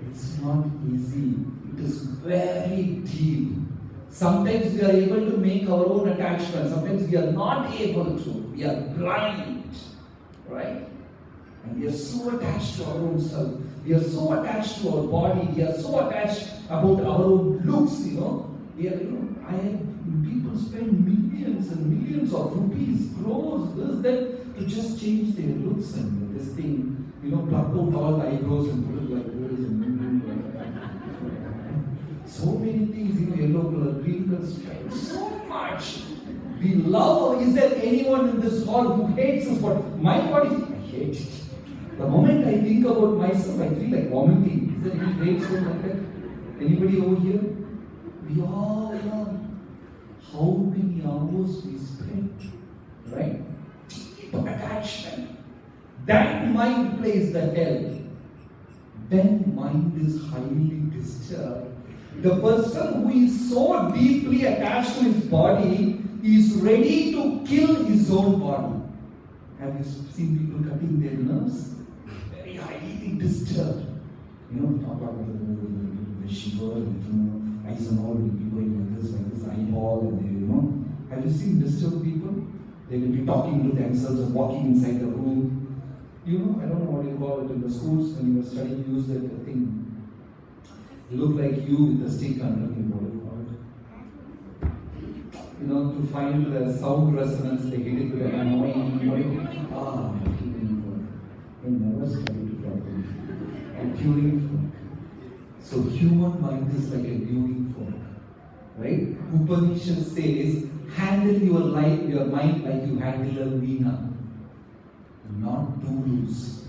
It's not easy. It is very deep. Sometimes we are able to make our own attachment. Sometimes we are not able to. We are blind. Right? And we are so attached to our own self. We are so attached to our body. We are so attached about our own looks, We are, people spend millions and millions of rupees, crores, this, that, to just change their looks and this thing, pluck out all the eyebrows and put it like this and so many things, yellow color, green color, stripe, so much. We love. Is there anyone in this hall who hates us? But my body, I hate it. The moment I think about myself, I feel like vomiting. Is there any great soul like that? Anybody over here? We all love. How many hours we spend, right? Deep attachment. That mind plays the hell. When mind is highly disturbed, the person who is so deeply attached to his body is ready to kill his own body. Have you seen people cutting their nerves? Very highly disturbed. Talk about the shiver, eyes and all will be going like this, eyeball, and Have you seen disturbed people? They will be talking to themselves and walking inside the room. You know, I don't know what you call it in the schools when you were studying, you use that thing. It look like you with the stick underneath, what do you call it? You know, to find the sound resonance, they hit it with an annoying. I never studied properly. A tuning fork. So human mind is like a tuning fork. Right? Upanishad says, handle your life, your mind like you handle a veena. Not too loose.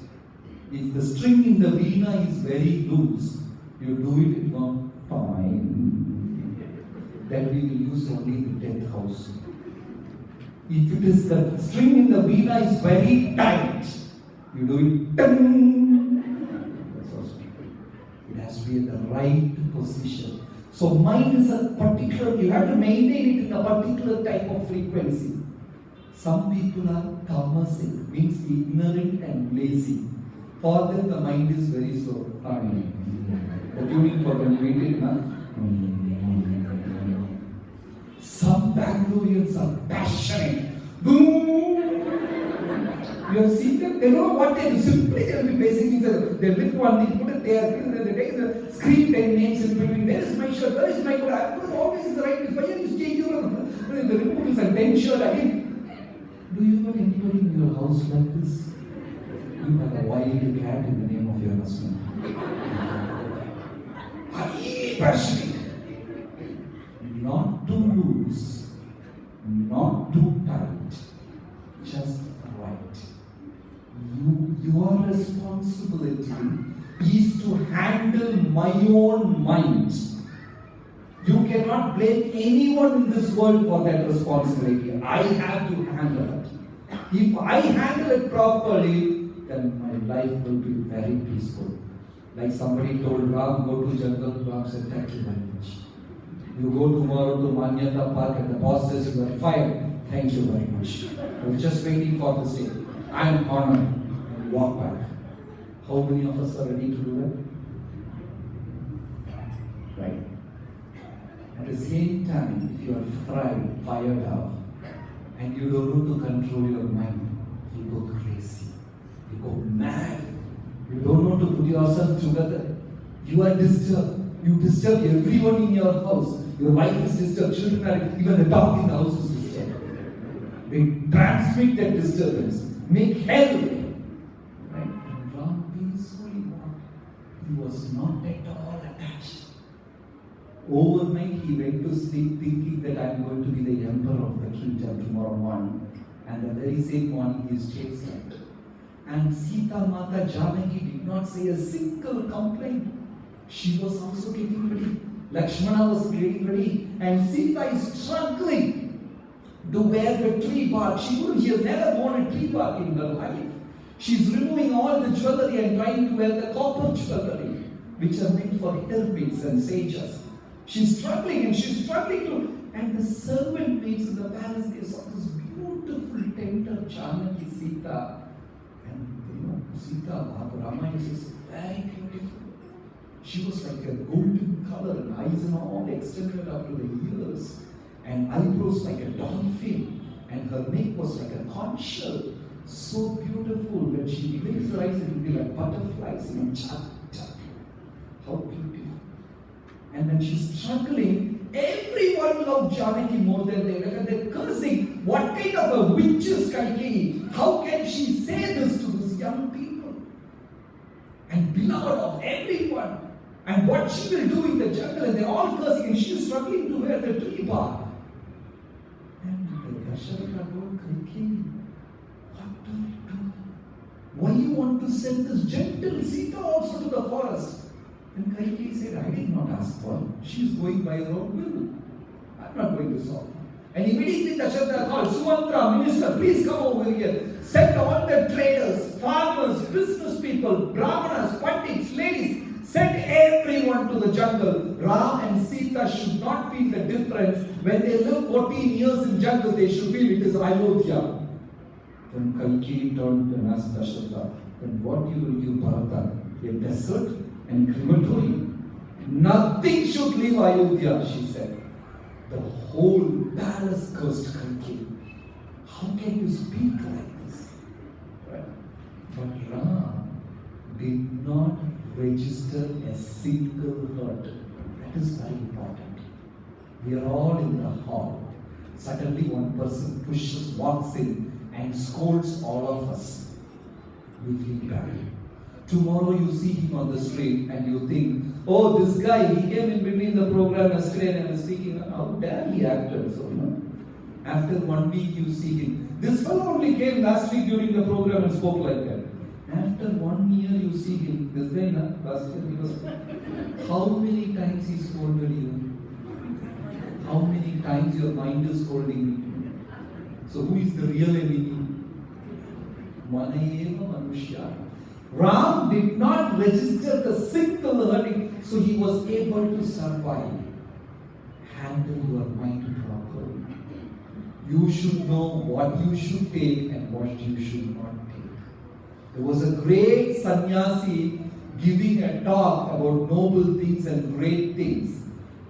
If the string in the veena is very loose, you do it in one time. That we will use only in the 10th house. If it is the string in the veena is very tight, you do it. That's also it has to be at the right position. So mind is a particular, you have to maintain it in a particular type of frequency. Some people are tamasik, means ignorant and lazy. For them the mind is very slow. The tuning for them, some Bangaloreans are passionate. You have seen them, they don't know what they do. Simply they will be basic things. They lift one thing, put it there, they take the screen 10 names in between. Where is my shirt? Where is my coat? I put it always in the right place. Why are you changing the remote is a 10 shirt again? Do you know anybody in your house like this? You have a wild cat in the name of your husband. Highly passionate. Not too loose, not too tight, just right. Your responsibility is to handle my own mind. You cannot blame anyone in this world for that responsibility. I have to handle it. If I handle it properly, then my life will be very peaceful. Like somebody told Ram, go to jungle. Ram said, thank you very much. You go tomorrow to Manyata Park and the boss says you are fired. Thank you very much. I was just waiting for this day. I am honored. And walk back. How many of us are ready to do that? Right. At the same time, if you are fired up, and you don't know to control your mind, you go crazy. You go mad. You don't know to put yourself together. You are disturbed. You disturb everyone in your house. Your wife is disturbed, children are, even the dog in the house is disturbed. They transmit that disturbance. Make hell. Right? And Ram peacefully walked. He was not at all attached. Overnight he went to sleep thinking that I am going to be the emperor of the kingdom tomorrow morning. And the very same morning he is chased out. And Sita Mata Janaki did not say a single complaint. She was also getting ready. Lakshmana was getting ready. And Sita is struggling to wear the tree bark. She has never worn a tree bark in her life. She's removing all the jewelry and trying to wear the copper jewelry, which are meant for hermits and sages. She's struggling and she's struggling to. And the servant maids in the palace, they saw this beautiful, tender Janaki Sita. And you know, Sita, Ramayana is very beautiful. She was like a golden color, and eyes and all extended up to the ears, and eyebrows like a dolphin, and her neck was like a conch shell. So beautiful that she blinks her eyes, it would be like butterflies, you know, chap, chap. How beautiful. And when she's struggling, everyone loved Janaki more than they were. They're cursing. What kind of a witch is Kaikeyi? How can she say this to these young people? And beloved of everyone. And what she will do in the jungle, and they're all cursing, and she's struggling to wear the tree bark. And the Dasharatha told Kaikeyi, what do you do? Why you want to send this gentle Sita also to the forest? And Kaikeyi said, I did not ask for her. She is going by her own will. I'm not going to solve her. And immediately Dasharatha called, Sumantra, minister, please come over here. Send all the traders, farmers, business people, brahmanas, pandits, ladies. Send everyone to the jungle. Ram and Sita should not feel the difference. When they live 14 years in jungle, they should feel it is Ayodhya. Then Kaikeyi turned and asked Dasharatha, then what you will give Bharata? A desert and crematory? Nothing should leave Ayodhya, she said. the whole palace cursed Kalki. How can you speak like this? Right? But Ram did not register a single hurt. That is very important. We are all in the hall. Suddenly one person walks in and scolds all of us. We feel bad. Tomorrow you see him on the street and you think, oh, this guy, he came in between the program yesterday and I was speaking, how dare he acted so, After 1 week you see him. This fellow only came last week during the program and spoke like that. After 1 year you see him. This guy, last year, because how many times he scolded you? How many times your mind is scolding you? So who is the real enemy? Manayeva Manushya. Ram did not register the single hurting, so he was able to survive. Handle your mind properly. You should know what you should take and what you should not take. There was a great sannyasi giving a talk about noble things and great things.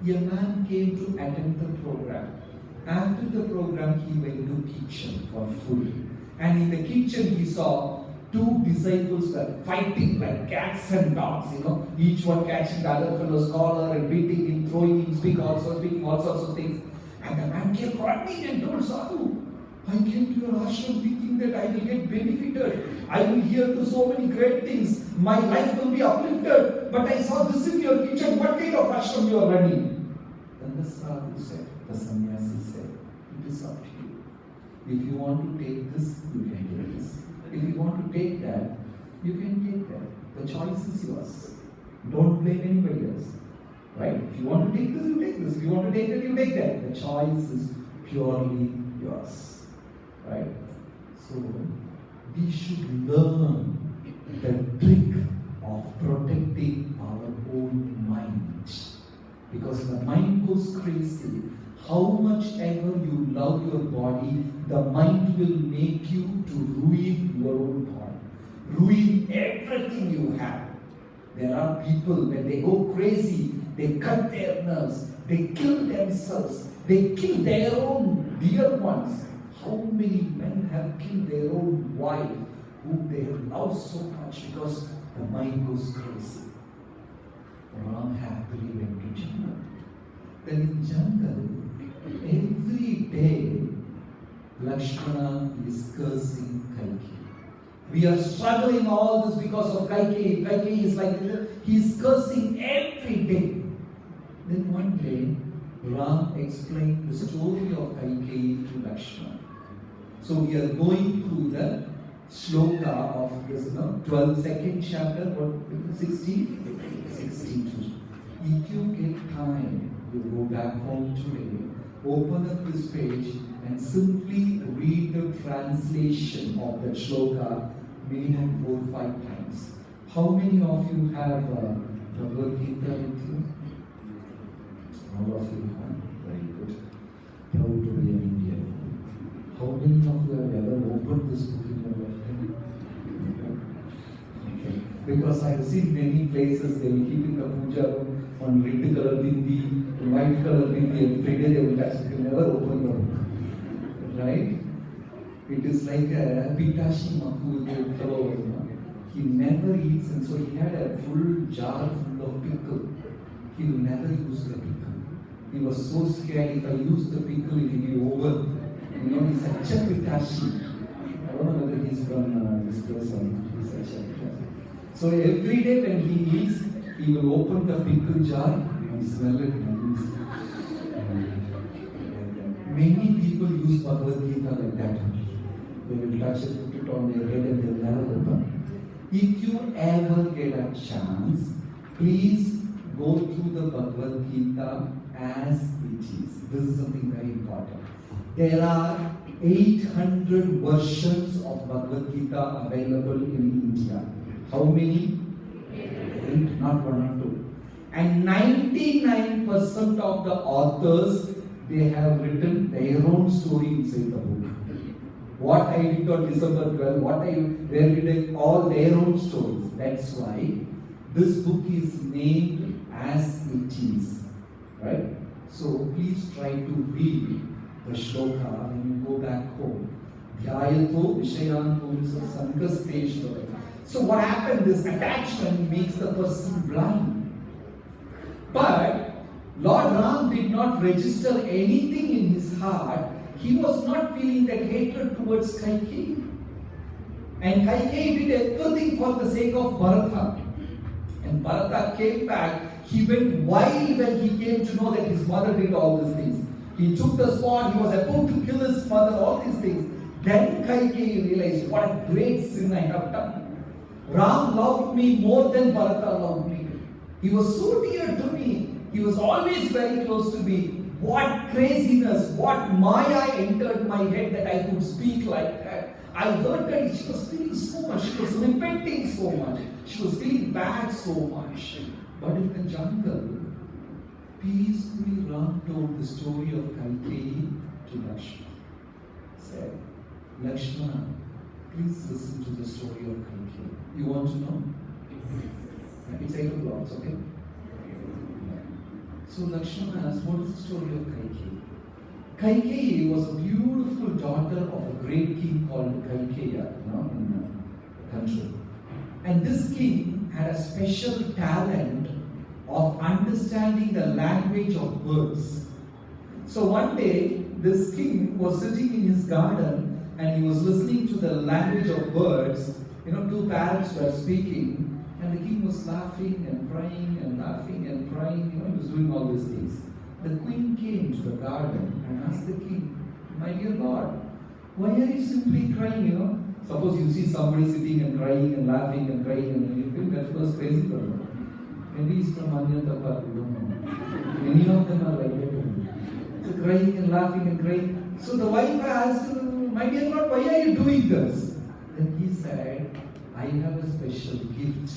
A man came to attend the program. After the program, he went to kitchen for food. And in the kitchen, he saw 2 disciples were fighting like cats and dogs, each one catching the other fellow's collar and beating him, throwing him, speaking all sorts of things. And the man came running and told Sadhu, I came to your ashram thinking that I will get benefited. I will hear to so many great things. My life will be uplifted. But I saw this in your kitchen. What kind of ashram you are running? Then the Sadhu said, the sannyasi said, it is up to you. If you want to take this, you can take this. If you want to take that, you can take that. The choice is yours. Don't blame anybody else. Right? If you want to take this, you take this. If you want to take that, you take that. The choice is purely yours. Right? So, we should learn the trick of protecting our own mind. Because the mind goes crazy. How much ever you love your body, the mind will make you to ruin your own body. Ruin everything you have. There are people, when they go crazy, they cut their nerves, they kill themselves, they kill their own dear ones. How many men have killed their own wife, whom they have loved so much because the mind goes crazy? Ram happily went to jungle. Then in jungle, every day, Lakshmana is cursing Kaikeyi. We are struggling all this because of Kaikeyi. Kaikeyi is like this. He is cursing every day. Then one day, Ram explained the story of Kaikeyi to Lakshmana. So we are going through the sloka of this 12th chapter, what 60? 62. If you get time, you go back home today, open up this page and simply read the translation of the shloka minimum 4 or 5 times. How many of you have Bhagavad Gita with you? All of you have. Very good. Proud to be an Indian. How many of you have ever opened this book in your lifetime? Okay. Because I have seen many places they will keep in the puja room on red color bindi, white color bindi, every day they will touch it. You never open your book. Right? It is like a Pitashi Maku fellow. He never eats, and so he had a full jar full of pickle. He will never use the pickle. He was so scared if I use the pickle, it will be over. He's such a Pitashi. I don't know whether he's from this place or not. He's such a Pitashi. So every day when he eats, he will open the pickle jar and smell it. Many people use Bhagavad Gita like that. They will touch it, put it on their head, and they will never open. If you ever get a chance, please go through the Bhagavad Gita as it is. This is something very important. There are 800 versions of Bhagavad Gita available in India. How many? 8, not 1 or 2. And 99% of the authors, they have written their own story inside the book. What I did on December 12, where we did all their own stories. That's why this book is named as it is. Right? So please try to read the shloka when you go back home. Dhyayato Vishayanto Sankasteshvara. So what happened? This attachment makes the person blind. But Lord Ram did not register anything in his heart. He was not feeling that hatred towards Kaikeyi. And Kaikeyi did everything for the sake of Bharata. And Bharata came back. He went wild when he came to know that his mother did all these things. He took the sword, he was about to kill his mother, all these things. Then Kaikeyi realized, what a great sin I have done. Ram loved me more than Bharata loved me. He was so dear to me. He was always very close to me. What craziness, what maya entered my head that I could speak like that. I heard that she was feeling so much, she was repenting so much, she was feeling bad so much. But in the jungle, peacefully Ram told the story of Kaikeyi to Lakshmana. Said, Lakshmana, please listen to the story of Kaikeyi. You want to know? It's 8 o'clock, okay? So Lakshmana asked, what is the story of Kaikeyi? Kaikeyi was a beautiful daughter of a great king called Kaikeya, in the country. And this king had a special talent of understanding the language of birds. So one day, this king was sitting in his garden and he was listening to the language of birds. Two parrots were speaking. And the king was laughing and crying and laughing and crying. He was doing all these things. The queen came to the garden and asked the king, my dear lord, why are you simply crying? Suppose you see somebody sitting and crying and laughing and crying and you think that was crazy for him. Maybe he's from Anyantapa, you don't know. Many of them are like that. So crying and laughing and crying. So the wife asked, my dear lord, why are you doing this? Then he said, I have a special gift.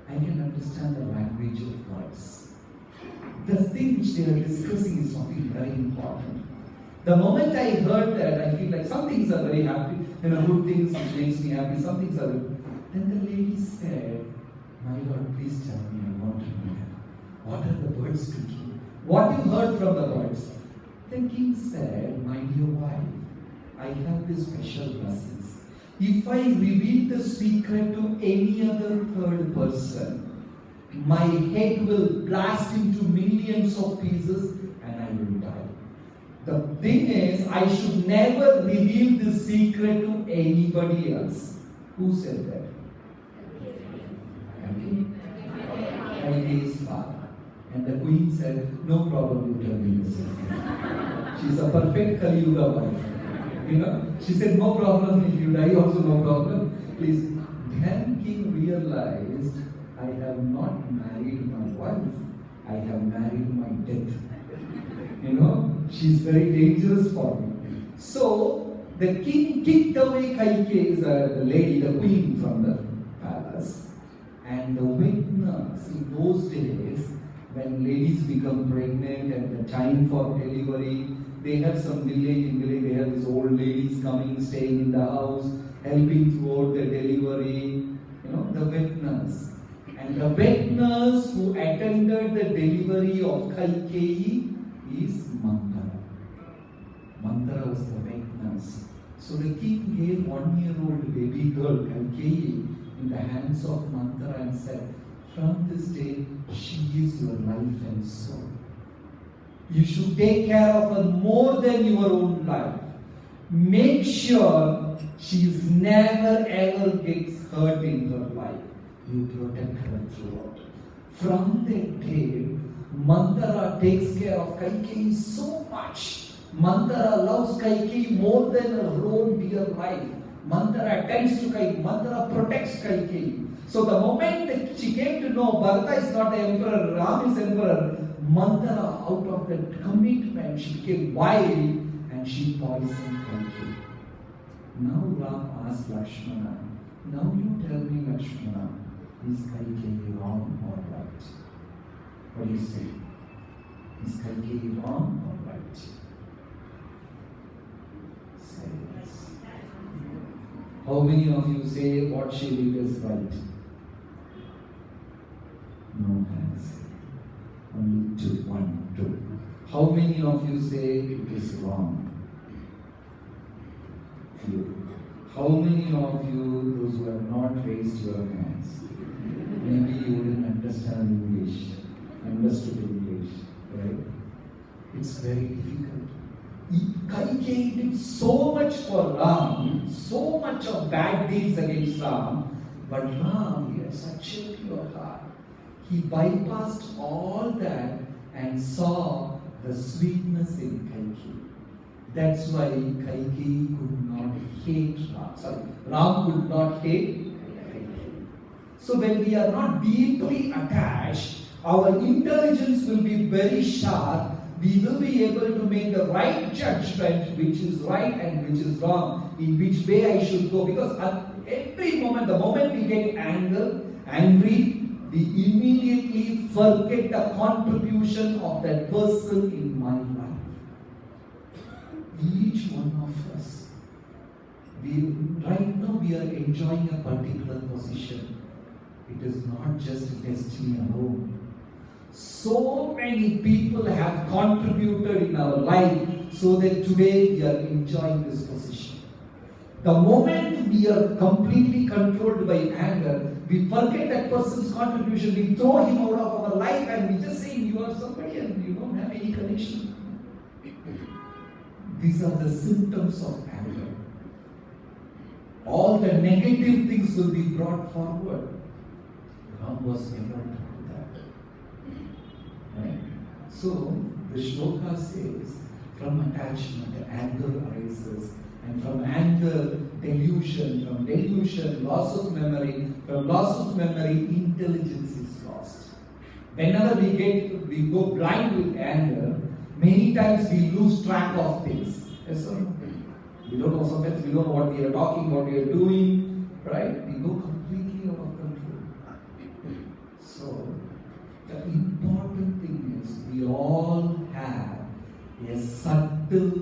I can understand the language of words. The thing which they are discussing is something very important. The moment I heard that, I feel like some things are very happy, good things which makes me happy, some things are good. Then the lady said, my lord, please tell me, I want to know that. What are the birds speaking? What you heard from the birds? The king said, my dear wife, I have this special blessings. If I reveal the secret to any other third person, my head will blast into millions of pieces and I will die. The thing is, I should never reveal this secret to anybody else. Who said that? Kaikeyi's father. And the queen said, no problem, you tell me the secret. She's a perfect Kali Yuga wife. She said, no problem, if you die also no problem. Please. Then king realized, I have not married my wife, I have married my death. She's very dangerous for me. So, the king kicked away Kaikeyi, the lady, the queen from the palace. And the witness in those days, when ladies become pregnant and the time for delivery, they have some village, they have these old ladies coming, staying in the house, helping throughout the delivery, the witness. And the witness who attended the delivery of Kaikeyi is Mantara. Mantara was the witness. So the king gave 1-year-old baby girl, Kaikeyi, in the hands of Mantara and said, from this day, she is your life and soul. You should take care of her more than your own life. Make sure she never ever gets hurt in her life. You protect her throughout. From that day, Mantara takes care of Kaikeyi so much. Mantara loves Kaikeyi more than her own dear life. Mantara attends to Kaikeyi. Mantara protects Kaikeyi. So the moment that she came to know Bharata is not the emperor, Ram is emperor, Mantara, out of that commitment, she became wild and she poisoned Kaikeyi. Now Ram asked Lakshmana, now you tell me, Lakshmana, is Kaikeyi wrong or right? What do you say? Is Kaikeyi wrong or right? Say yes. How many of you say what she did is right? No hands. Only 2, 1, 2. How many of you say it is wrong? Few. How many of you, those who have not raised your hands, maybe you wouldn't understand English, understood English, right? It's very difficult. Kaikeyi did so much for Ram, so much of bad deeds against Ram, but Ram, he had such a pure heart. He bypassed all that and saw the sweetness in Kaikeyi. That's why Kaikeyi could not hate Ram. Sorry, Ram could not hate Kaikeyi. So when we are not deeply attached, our intelligence will be very sharp. We will be able to make the right judgment, which is right and which is wrong, in which way I should go. Because at every moment, the moment we get angry, we immediately forget the contribution of that person in my life. Each one of us. Right now we are enjoying a particular position. It is not just destiny alone. So many people have contributed in our life so that today we are enjoying this position. The moment we are completely controlled by anger, we forget that person's contribution, we throw him out of our life and we just say, you are somebody and you don't have any connection. These are the symptoms of anger. All the negative things will be brought forward. Ram was never taught that. Right? So, the shloka says, from attachment, anger arises, and from anger, delusion, from delusion, loss of memory, from loss of memory, intelligence is lost. Whenever we go blind with anger, many times we lose track of things. Yes or no? We don't know, sometimes we don't know what we are talking, what we are doing, right? We go completely out of control. So, the important thing is we all have a subtle,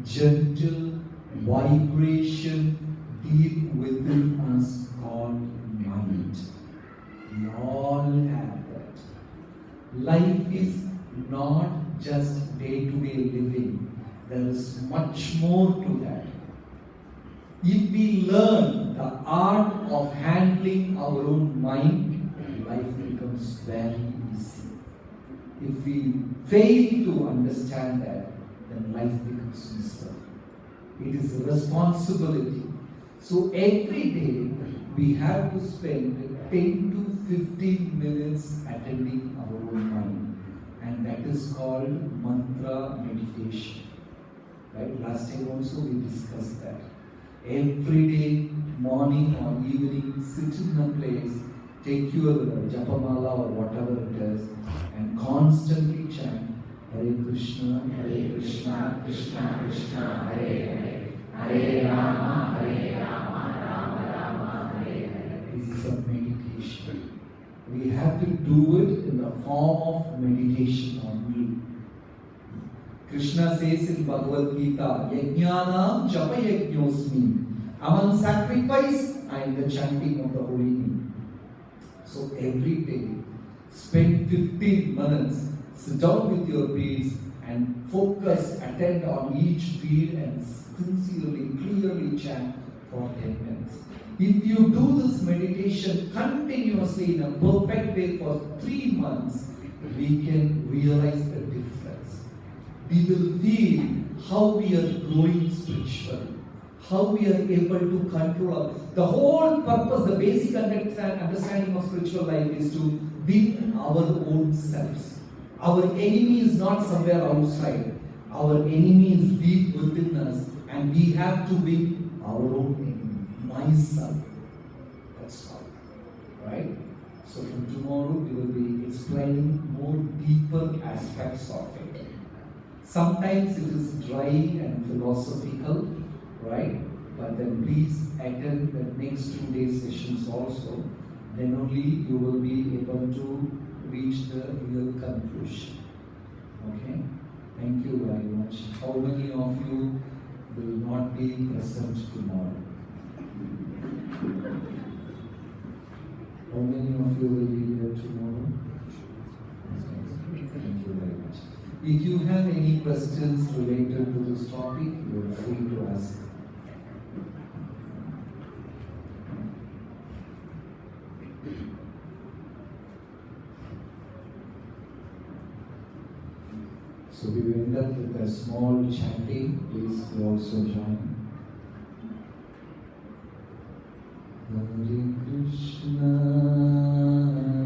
gentle vibration deep within us called mind. We all have that. Life is not just day-to-day living. There is much more to that. If we learn the art of handling our own mind, life becomes very easy. If we fail to understand that, then life becomes miserable. It is a responsibility. So every day we have to spend 10 to 15 minutes attending our own mind. And that is called mantra meditation. Right? Last time also we discussed that. Every day, morning or evening, sit in a place, take your japamala or whatever it is, and constantly chant Hare Krishna, Krishna Krishna, Hare Hare, Hare Rama, Rama Rama, Hare Hare. This is a meditation. We have to do it in the form of meditation only. Krishna says in Bhagavad Gita, Yajnanam japa yajñosmi. Among sacrifice, I am the chanting of the holy name. So every day, spend 15 minutes, sit down with your beads and focus, attend on each bead and sincerely, clearly chant for 10 minutes. If you do this meditation continuously in a perfect way for 3 months, we can realize the difference. We will feel how we are growing spiritually, how we are able to control. The whole purpose, the basic understanding of spiritual life is to win our own selves. Our enemy is not somewhere outside. Our enemy is deep within us, and we have to win our own enemy, myself. That's all. Right? So from tomorrow we will be explaining more deeper aspects of it. Sometimes it is dry and philosophical, right? But then please attend the next 2 days sessions also. Then only you will be able to reach the real conclusion. Okay? Thank you very much. How many of you will not be present tomorrow? How many of you will be there tomorrow? Thank you very much. If you have any questions related to this topic, you are free to ask. So we will end up with a small chanting. Please you also join.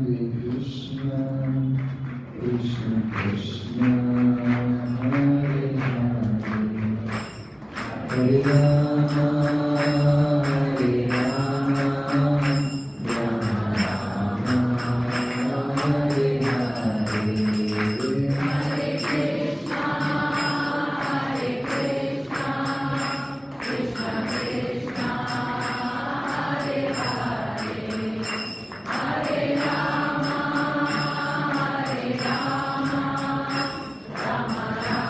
Hare Krishna, Krishna Krishna, Hare Hare, Hare Rama.